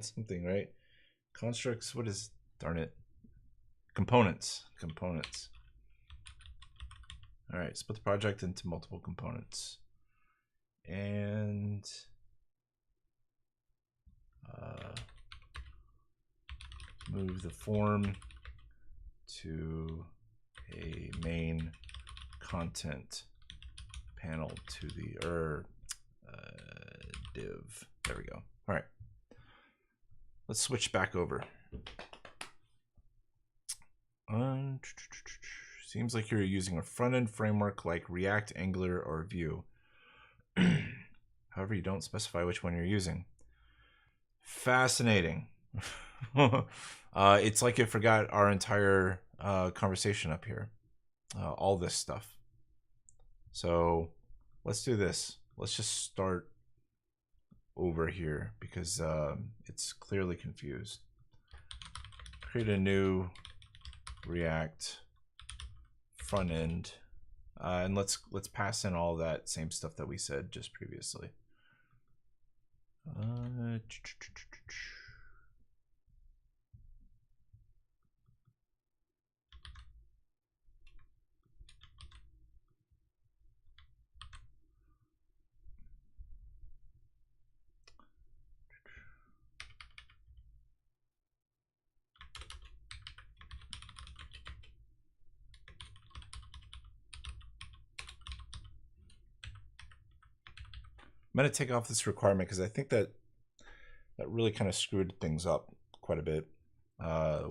Something, right? Constructs, what is, darn it? Components. All right, split the project into multiple components. And move the form to a main content panel to the div. There we go. All right. Let's switch back over. Seems like you're using a front-end framework like React, Angular, or Vue. However, you don't specify which one you're using. Fascinating. It's like it forgot our entire conversation up here. All this stuff. So let's do this. Let's just start over here because it's clearly confused. Create a new React front end, and let's pass in all that same stuff that we said just previously. I'm going to take off this requirement because I think that really kind of screwed things up quite a bit.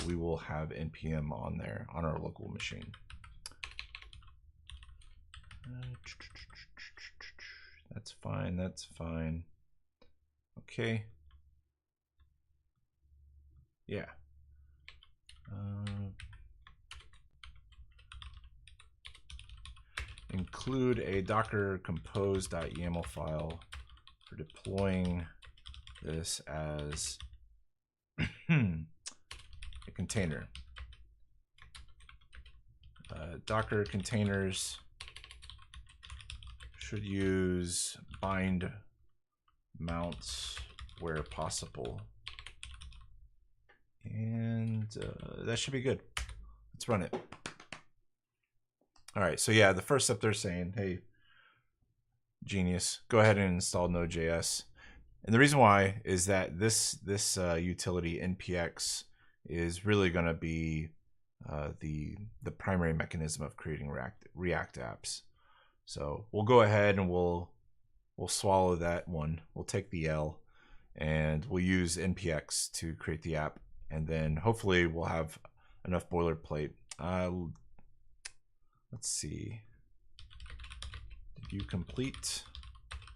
We will have npm on there on our local machine. That's fine. That's fine. Okay. Yeah. Include a docker compose.yaml file for deploying this as a container. Docker containers should use bind mounts where possible. And that should be good. Let's run it. All right, so yeah, the first step they're saying, hey, genius, go ahead and install Node.js. And the reason why is that this utility npx is really going to be the primary mechanism of creating React apps. So we'll go ahead and we'll swallow that one. We'll take the L, and we'll use npx to create the app, and then hopefully we'll have enough boilerplate. Let's see. Did you complete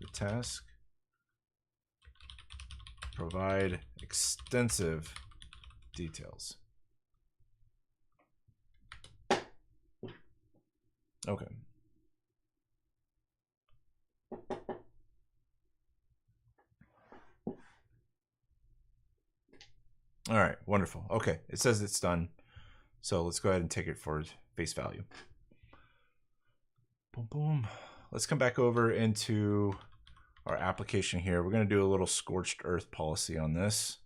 the task? Provide extensive details. Okay. All right, wonderful. Okay, it says it's done. So let's go ahead and take it for face value. Boom, boom. Let's come back over into our application here. We're going to do a little scorched earth policy on this.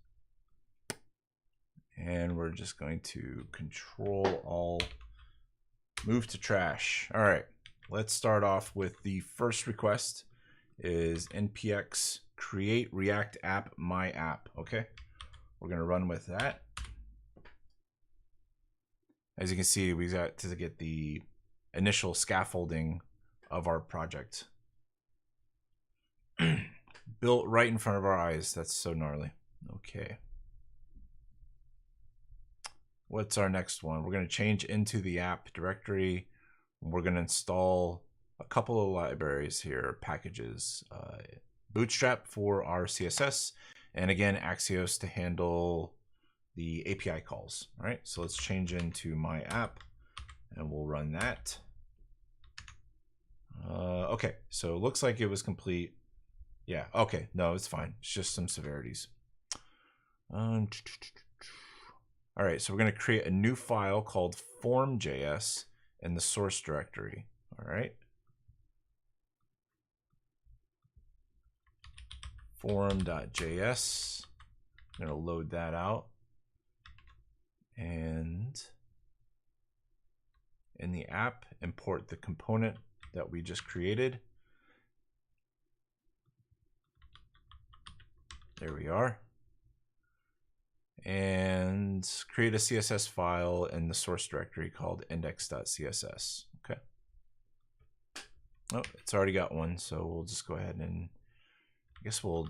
And we're just going to control all, move to trash. All right, let's start off with the first request is npx create react app my app. Okay, we're going to run with that. As you can see, we got to get the initial scaffolding of our project built right in front of our eyes. That's so gnarly. Okay. What's our next one? We're going to change into the app directory. We're going to install a couple of libraries here, packages, Bootstrap for our CSS, and again, Axios to handle the API calls. All right, so let's change into my app and we'll run that. Okay, so it looks like it was complete. Yeah, okay, no, it's fine. It's just some severities. All right, so we're going to create a new file called form.js in the source directory. All right. Form.js. I'm going to load that out. And in the app, import the component that we just created. There we are. And create a CSS file in the source directory called index.css. Okay. Oh, it's already got one, so we'll just go ahead and I guess we'll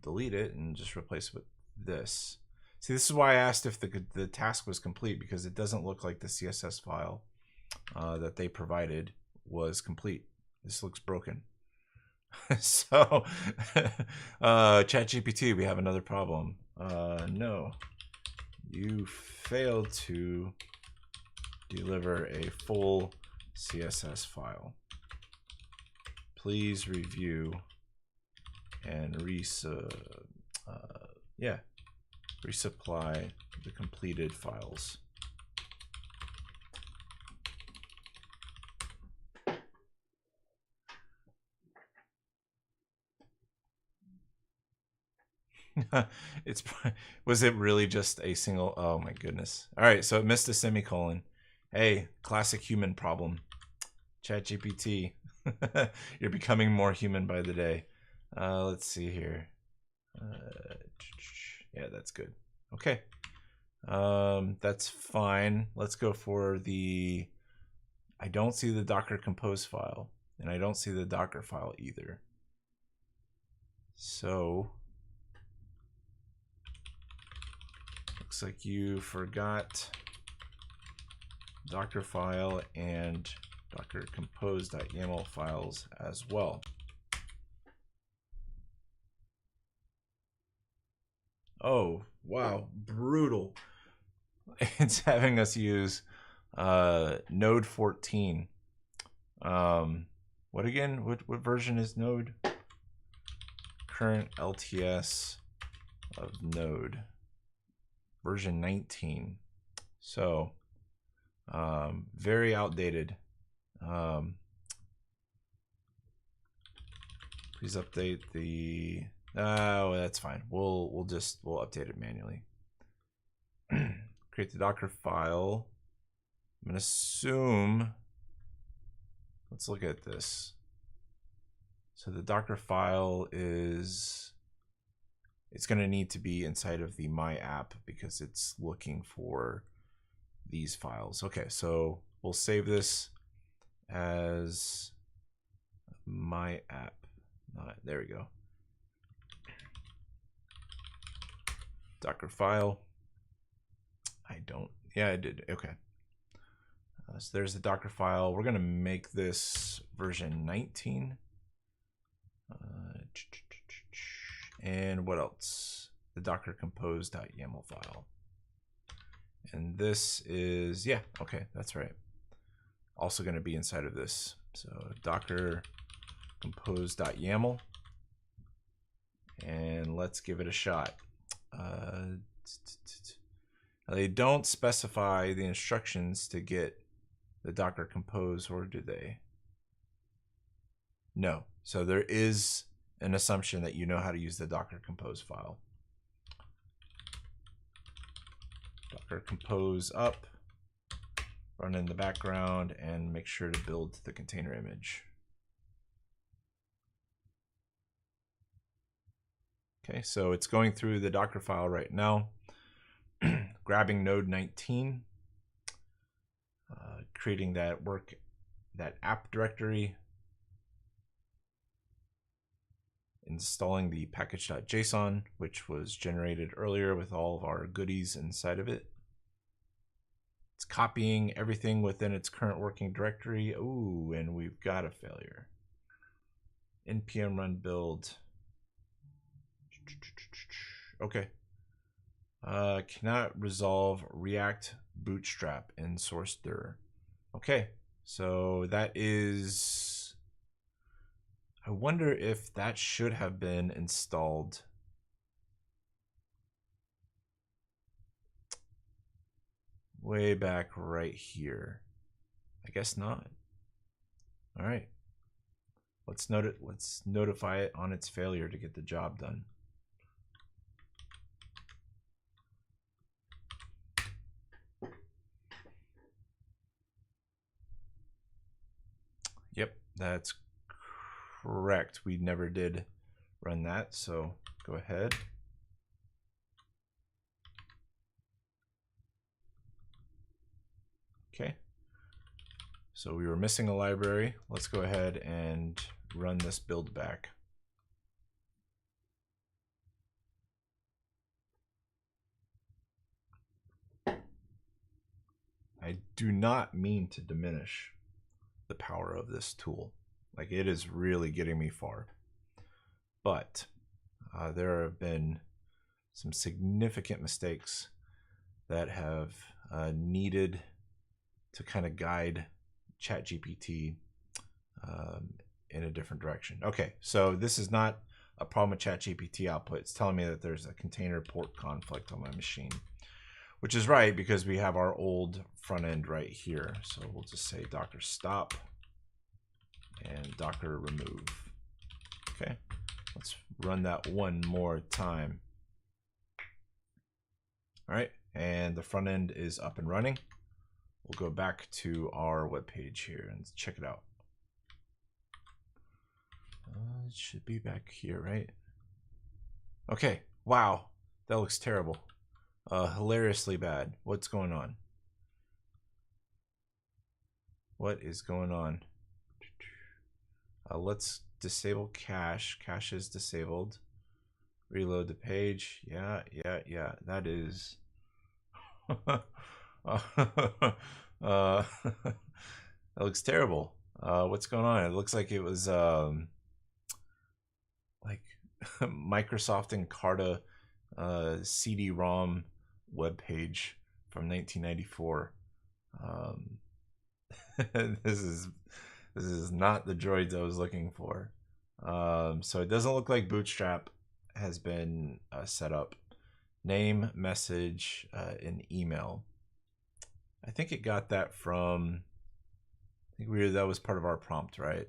delete it and just replace it with this. See, this is why I asked if the task was complete, because it doesn't look like the CSS file that they provided was complete. This looks broken. So, ChatGPT, we have another problem. No, you failed to deliver a full CSS file. Please review and resupply the completed files. Was it really just a single? Oh my goodness. All right, so it missed a semicolon. Hey, classic human problem. ChatGPT, you're becoming more human by the day. Let's see here. Yeah, that's good. Okay. That's fine. Let's go for the, I don't see the Docker compose file, and I don't see the Docker file either. So looks like you forgot Docker file and Docker compose.yaml files as well. Oh, wow, brutal. It's having us use Node 14. What again? What version is Node? Current LTS of Node. Version 19. So, very outdated. Please update the. Oh, that's fine. We'll update it manually. Create the Docker file. I'm gonna assume. Let's look at this. So the Docker file is. It's gonna need to be inside of the my app because it's looking for these files. Okay, so we'll save this as my app. There we go. Docker file. I don't. Yeah, I did. Okay. So there's the Docker file. We're going to make this version 19. And what else? The docker compose.yaml file. And this is, yeah, okay, that's right. Also going to be inside of this. So docker compose.yaml. And let's give it a shot. They don't specify the instructions to get the docker compose, or do they? No. So there is an assumption that you know how to use the docker compose file. Docker compose up, run in the background, and make sure to build the container image. Okay, so it's going through the Docker file right now, grabbing node 19, creating that app directory, installing the package.json, which was generated earlier with all of our goodies inside of it. It's copying everything within its current working directory. Ooh, and we've got a failure. npm run build. Okay. Cannot resolve React Bootstrap in source dir. Okay, so that is, I wonder if that should have been installed. Way back right here. I guess not. All right. Let's notify it on its failure to get the job done. Yep, that's correct. We never did run that, so go ahead. Okay. So we were missing a library. Let's go ahead and run this build back. I do not mean to diminish the power of this tool. Like, it is really getting me far. But there have been some significant mistakes that have needed to kind of guide ChatGPT in a different direction. Okay, so this is not a problem with ChatGPT output. It's telling me that there's a container port conflict on my machine, which is right because we have our old front end right here. So we'll just say docker stop and docker remove. Okay, let's run that one more time. All right, and the front end is up and running. We'll go back to our web page here and check it out. It should be back here, right? Okay, wow, that looks terrible. Hilariously bad. What's going on? What is going on? Let's disable cache. Cache is disabled. Reload the page. Yeah. That is. That looks terrible. What's going on? It looks like it was like Microsoft Encarta CD-ROM web page from 1994. This is not the droids I was looking for. So it doesn't look like Bootstrap has been set up. Name, message, and email. I think it got that from, I think that was part of our prompt, right?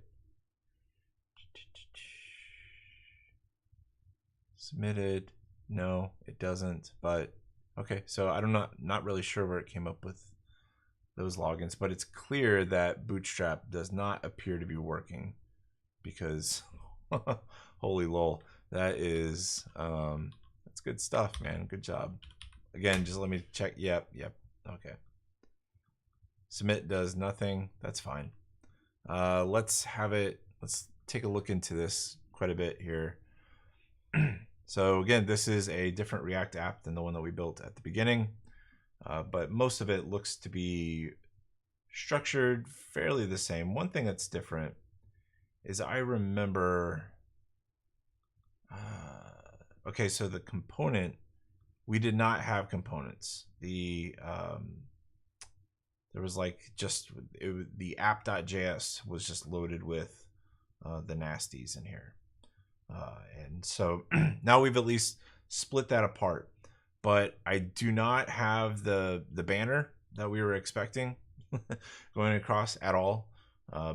Submitted. No, it doesn't. But okay, so I'm not really sure where it came up with those logins, but it's clear that Bootstrap does not appear to be working because holy lol, that is that's good stuff, man. Good job. Again, just let me check. Yep. Okay. Submit does nothing. That's fine. Let's take a look into this quite a bit here. So again, this is a different React app than the one that we built at the beginning, but most of it looks to be structured fairly the same. One thing that's different is I remember, okay, so the component, we did not have components. There was like just the app.js was just loaded with the nasties in here. And so now we've at least split that apart. But I do not have the banner that we were expecting going across at all.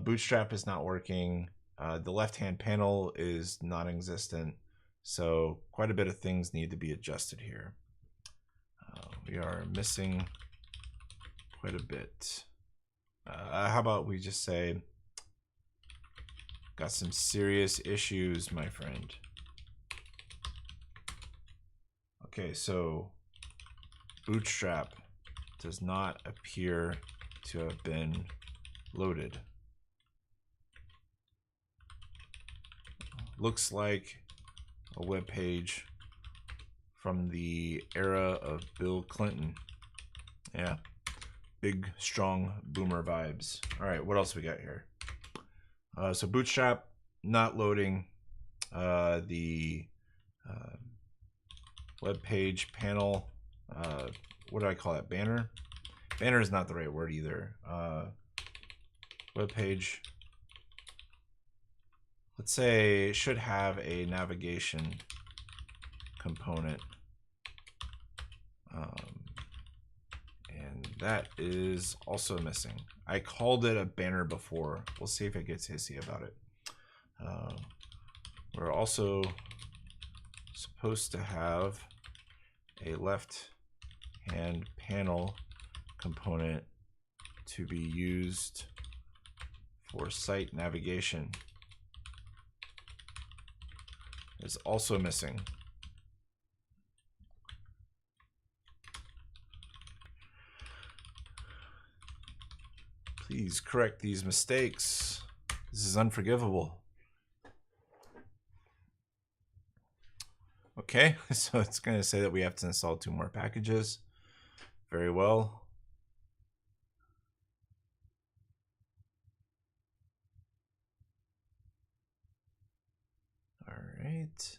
Bootstrap is not working. The left-hand panel is non-existent. So quite a bit of things need to be adjusted here. We are missing quite a bit. How about we just say, got some serious issues, my friend. Okay, so Bootstrap does not appear to have been loaded. Looks like a web page from the era of Bill Clinton. Yeah, big, strong boomer vibes. All right, what else we got here? So Bootstrap not loading. The web page panel. What do I call that? Banner? Banner is not the right word either. Web page. Let's say it should have a navigation component. And that is also missing. I called it a banner before. We'll see if it gets hissy about it. We're also supposed to have a left-hand panel component to be used for site navigation. It's also missing. Please correct these mistakes. This is unforgivable. Okay, so it's going to say that we have to install 2 more packages. Very well. All right.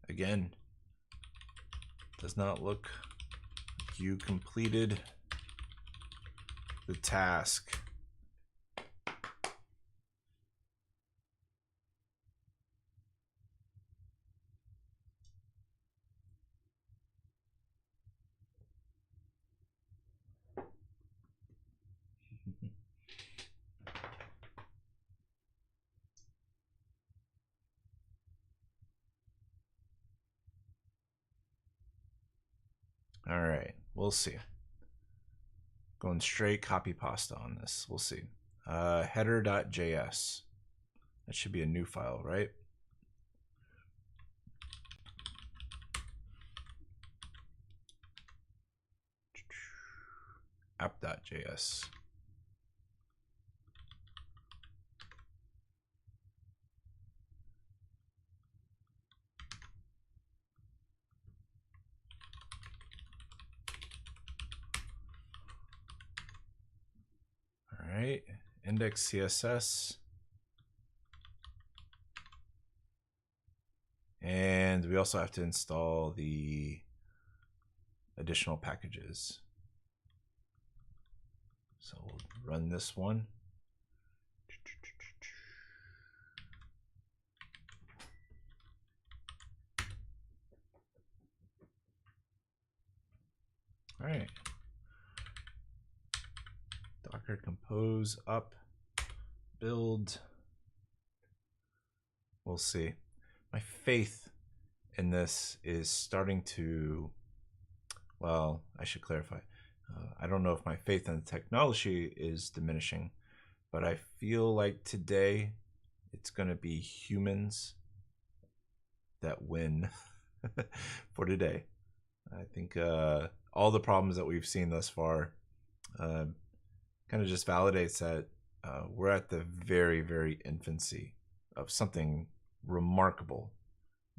Again, does not look like you completed the task. All right, we'll see. Going straight copy pasta on this. We'll see. Header.js. That should be a new file, right? App.js. All right, index CSS. And we also have to install the additional packages. So we'll run this one. All right. Docker compose up, build. We'll see. My faith in this is starting to, well, I should clarify. I don't know if my faith in the technology is diminishing, but I feel like today it's going to be humans that win for today. I think all the problems that we've seen thus far kind of just validates that we're at the very, very infancy of something remarkable,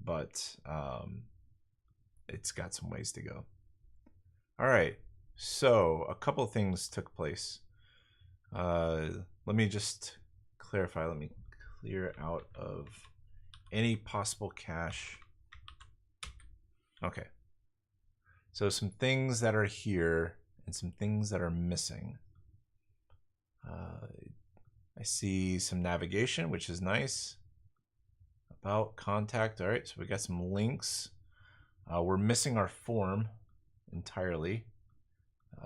but it's got some ways to go. All right, so a couple things took place. Let me just clarify. Let me clear out of any possible cache. Okay. So some things that are here and some things that are missing. I see some navigation, which is nice. About, contact. All right, so we got some links. We're missing our form entirely.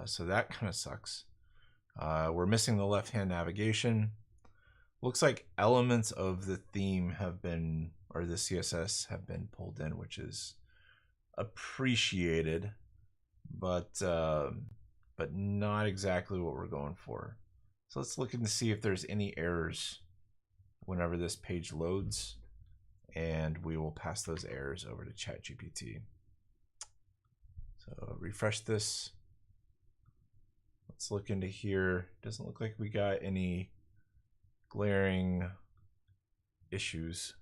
So that kind of sucks. We're missing the left-hand navigation. Looks like elements of the theme have been, or the CSS have been pulled in, which is appreciated, but not exactly what we're going for. So let's look and see if there's any errors whenever this page loads, and we will pass those errors over to ChatGPT. So refresh this. Let's look into here. Doesn't look like we got any glaring issues.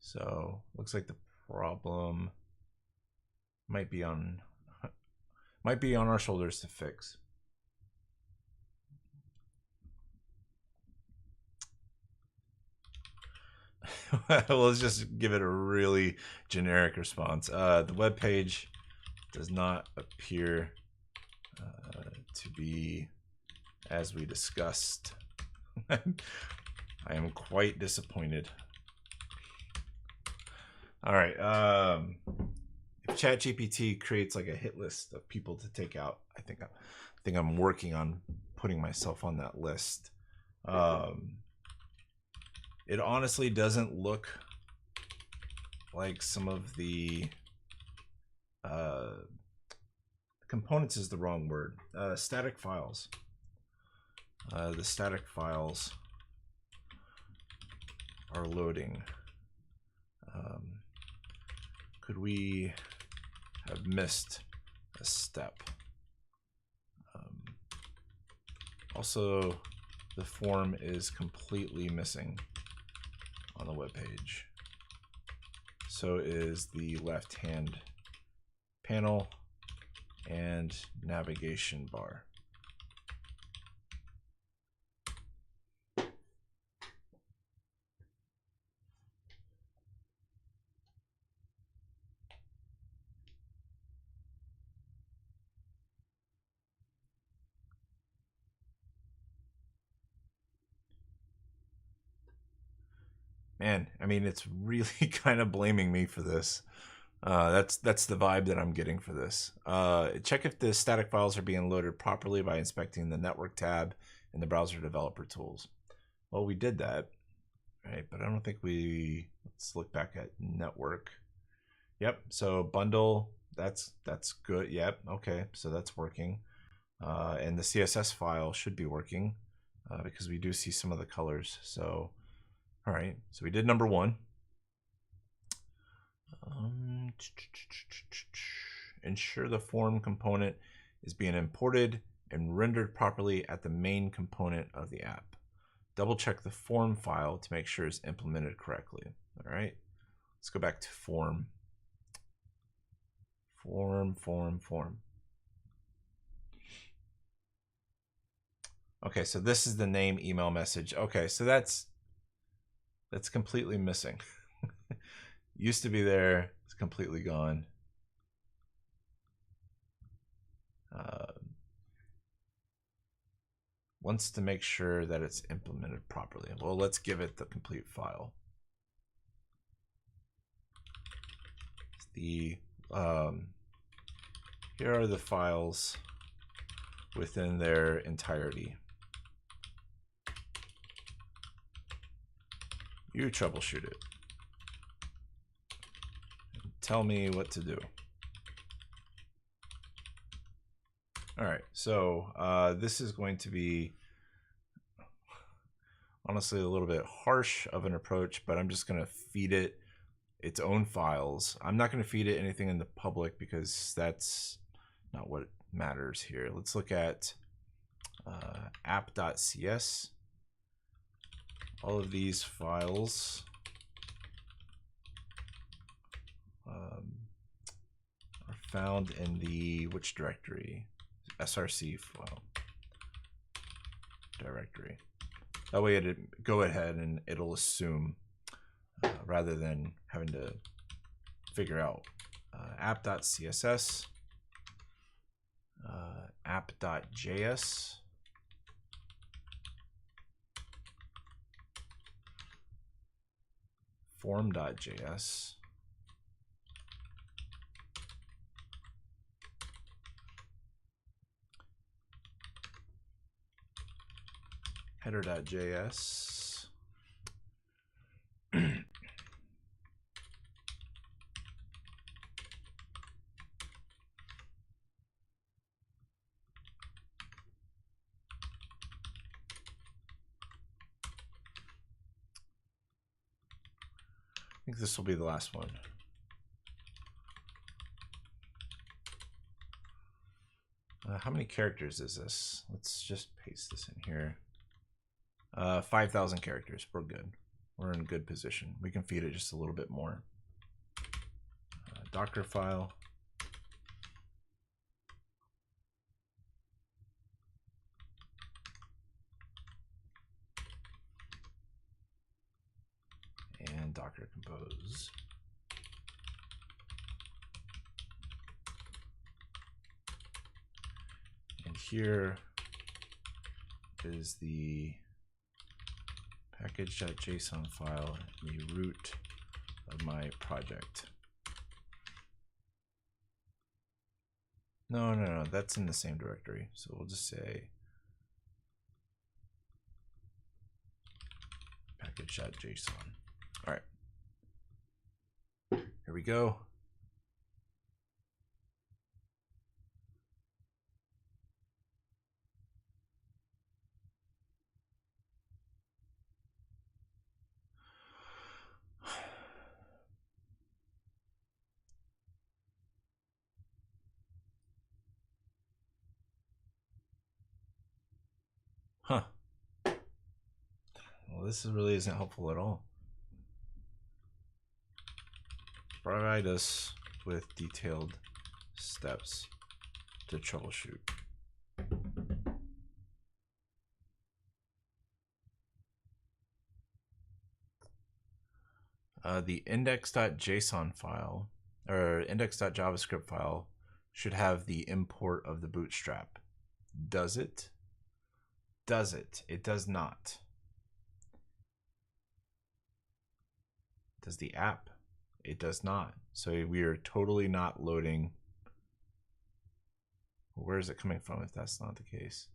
So looks like the problem might be on our shoulders to fix. Well, let's just give it a really generic response. The web page does not appear to be as we discussed. I am quite disappointed. All right. If ChatGPT creates like a hit list of people to take out, I think I'm working on putting myself on that list. It honestly doesn't look like some of the components is the wrong word. Static files. The static files are loading. Could we have missed a step? Also, the form is completely missing on the web page. So is the left-hand panel and navigation bar. Man, I mean, it's really kind of blaming me for this. That's the vibe that I'm getting for this. Check if the static files are being loaded properly by inspecting the network tab in the browser developer tools. Well, we did that, right? But I don't think let's look back at network. Yep, so bundle, that's good. Yep, okay, so that's working. And the CSS file should be working because we do see some of the colors. So, all right, so we did number one. Ensure the form component is being imported and rendered properly at the main component of the app. Double check the form file to make sure it's implemented correctly. All right, let's go back to form. Form. Okay, so this is the name email message. Okay, so that's completely missing. Used to be there, it's completely gone. Wants to make sure that it's implemented properly. Well, let's give it the complete file. Here are the files within their entirety. You troubleshoot it. Tell me what to do. All right, so this is going to be honestly a little bit harsh of an approach, but I'm just going to feed it its own files. I'm not going to feed it anything in the public because that's not what matters here. Let's look at app.cs. All of these files are found in the which directory? src file directory. That way it'll go ahead and it'll assume rather than having to figure out app.css, app.js, form.js, header.js, I think this will be the last one. How many characters is this? Let's just paste this in here. 5,000 characters. We're good. We're in good position. We can feed it just a little bit more. Docker file. And Docker compose. And here is the package.json file, the root of my project. No, that's in the same directory. So we'll just say package.json. All right, here we go. Huh. Well, this really isn't helpful at all. Provide us with detailed steps to troubleshoot. The index.json file or index.javascript file should have the import of the bootstrap. Does it? Does it? It does not. Does the app? It does not. So we are totally not loading. Where is it coming from if that's not the case?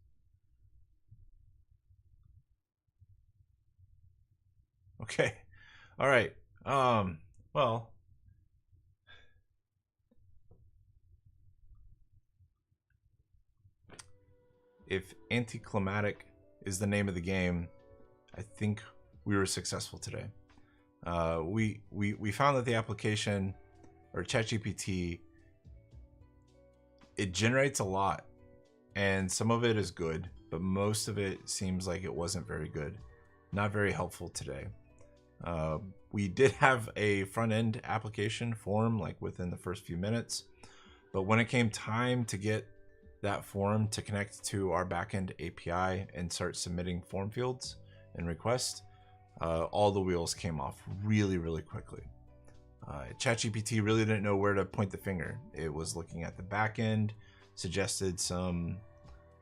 Okay. All right. Well, if anticlimactic is the name of the game, I think we were successful today. We found that the application or ChatGPT, it generates a lot, and some of it is good, but most of it seems like it wasn't very good, not very helpful today. We did have a front-end application form like within the first few minutes, but when it came time to get that form to connect to our backend API and start submitting form fields and requests, all the wheels came off really, really quickly. ChatGPT really didn't know where to point the finger. It was looking at the backend, suggested some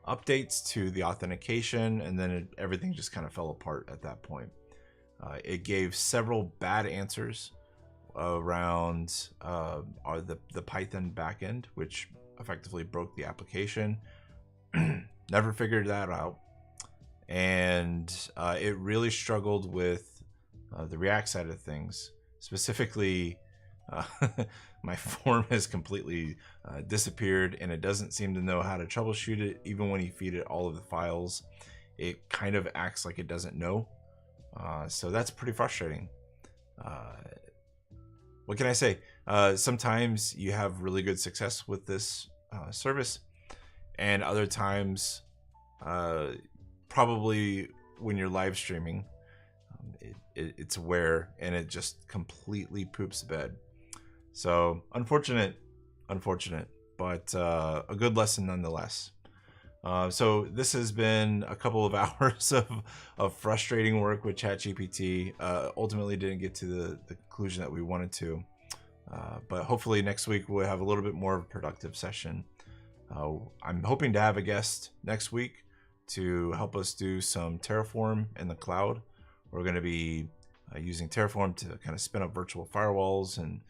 updates to the authentication, and then everything just kind of fell apart at that point. It gave several bad answers around the Python backend, which effectively broke the application. Never figured that out. And it really struggled with the React side of things. Specifically, my form has completely disappeared, and it doesn't seem to know how to troubleshoot it. Even when you feed it all of the files, it kind of acts like it doesn't know. So that's pretty frustrating. What can I say? Sometimes you have really good success with this service, and other times probably when you're live streaming, it's aware and it just completely poops the bed. So unfortunate, but a good lesson nonetheless. So this has been a couple of hours of frustrating work with ChatGPT. Ultimately didn't get to the conclusion that we wanted to. But hopefully next week we'll have a little bit more of a productive session. I'm hoping to have a guest next week to help us do some Terraform in the cloud. We're going to be using Terraform to kind of spin up virtual firewalls and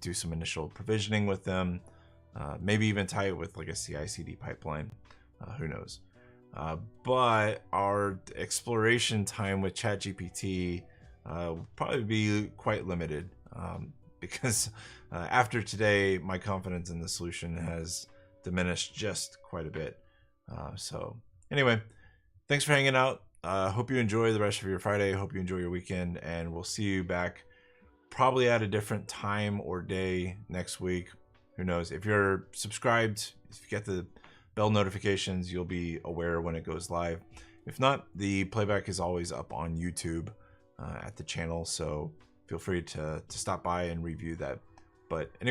do some initial provisioning with them. Maybe even tie it with like a CI/CD pipeline. Who knows? But our exploration time with ChatGPT will probably be quite limited because after today, my confidence in the solution has diminished just quite a bit. So anyway, thanks for hanging out. Hope you enjoy the rest of your Friday. Hope you enjoy your weekend, and we'll see you back probably at a different time or day next week. Who knows? If you're subscribed, if you get the bell notifications, you'll be aware when it goes live. If not, the playback is always up on YouTube at the channel, so feel free to stop by and review that. But anyway.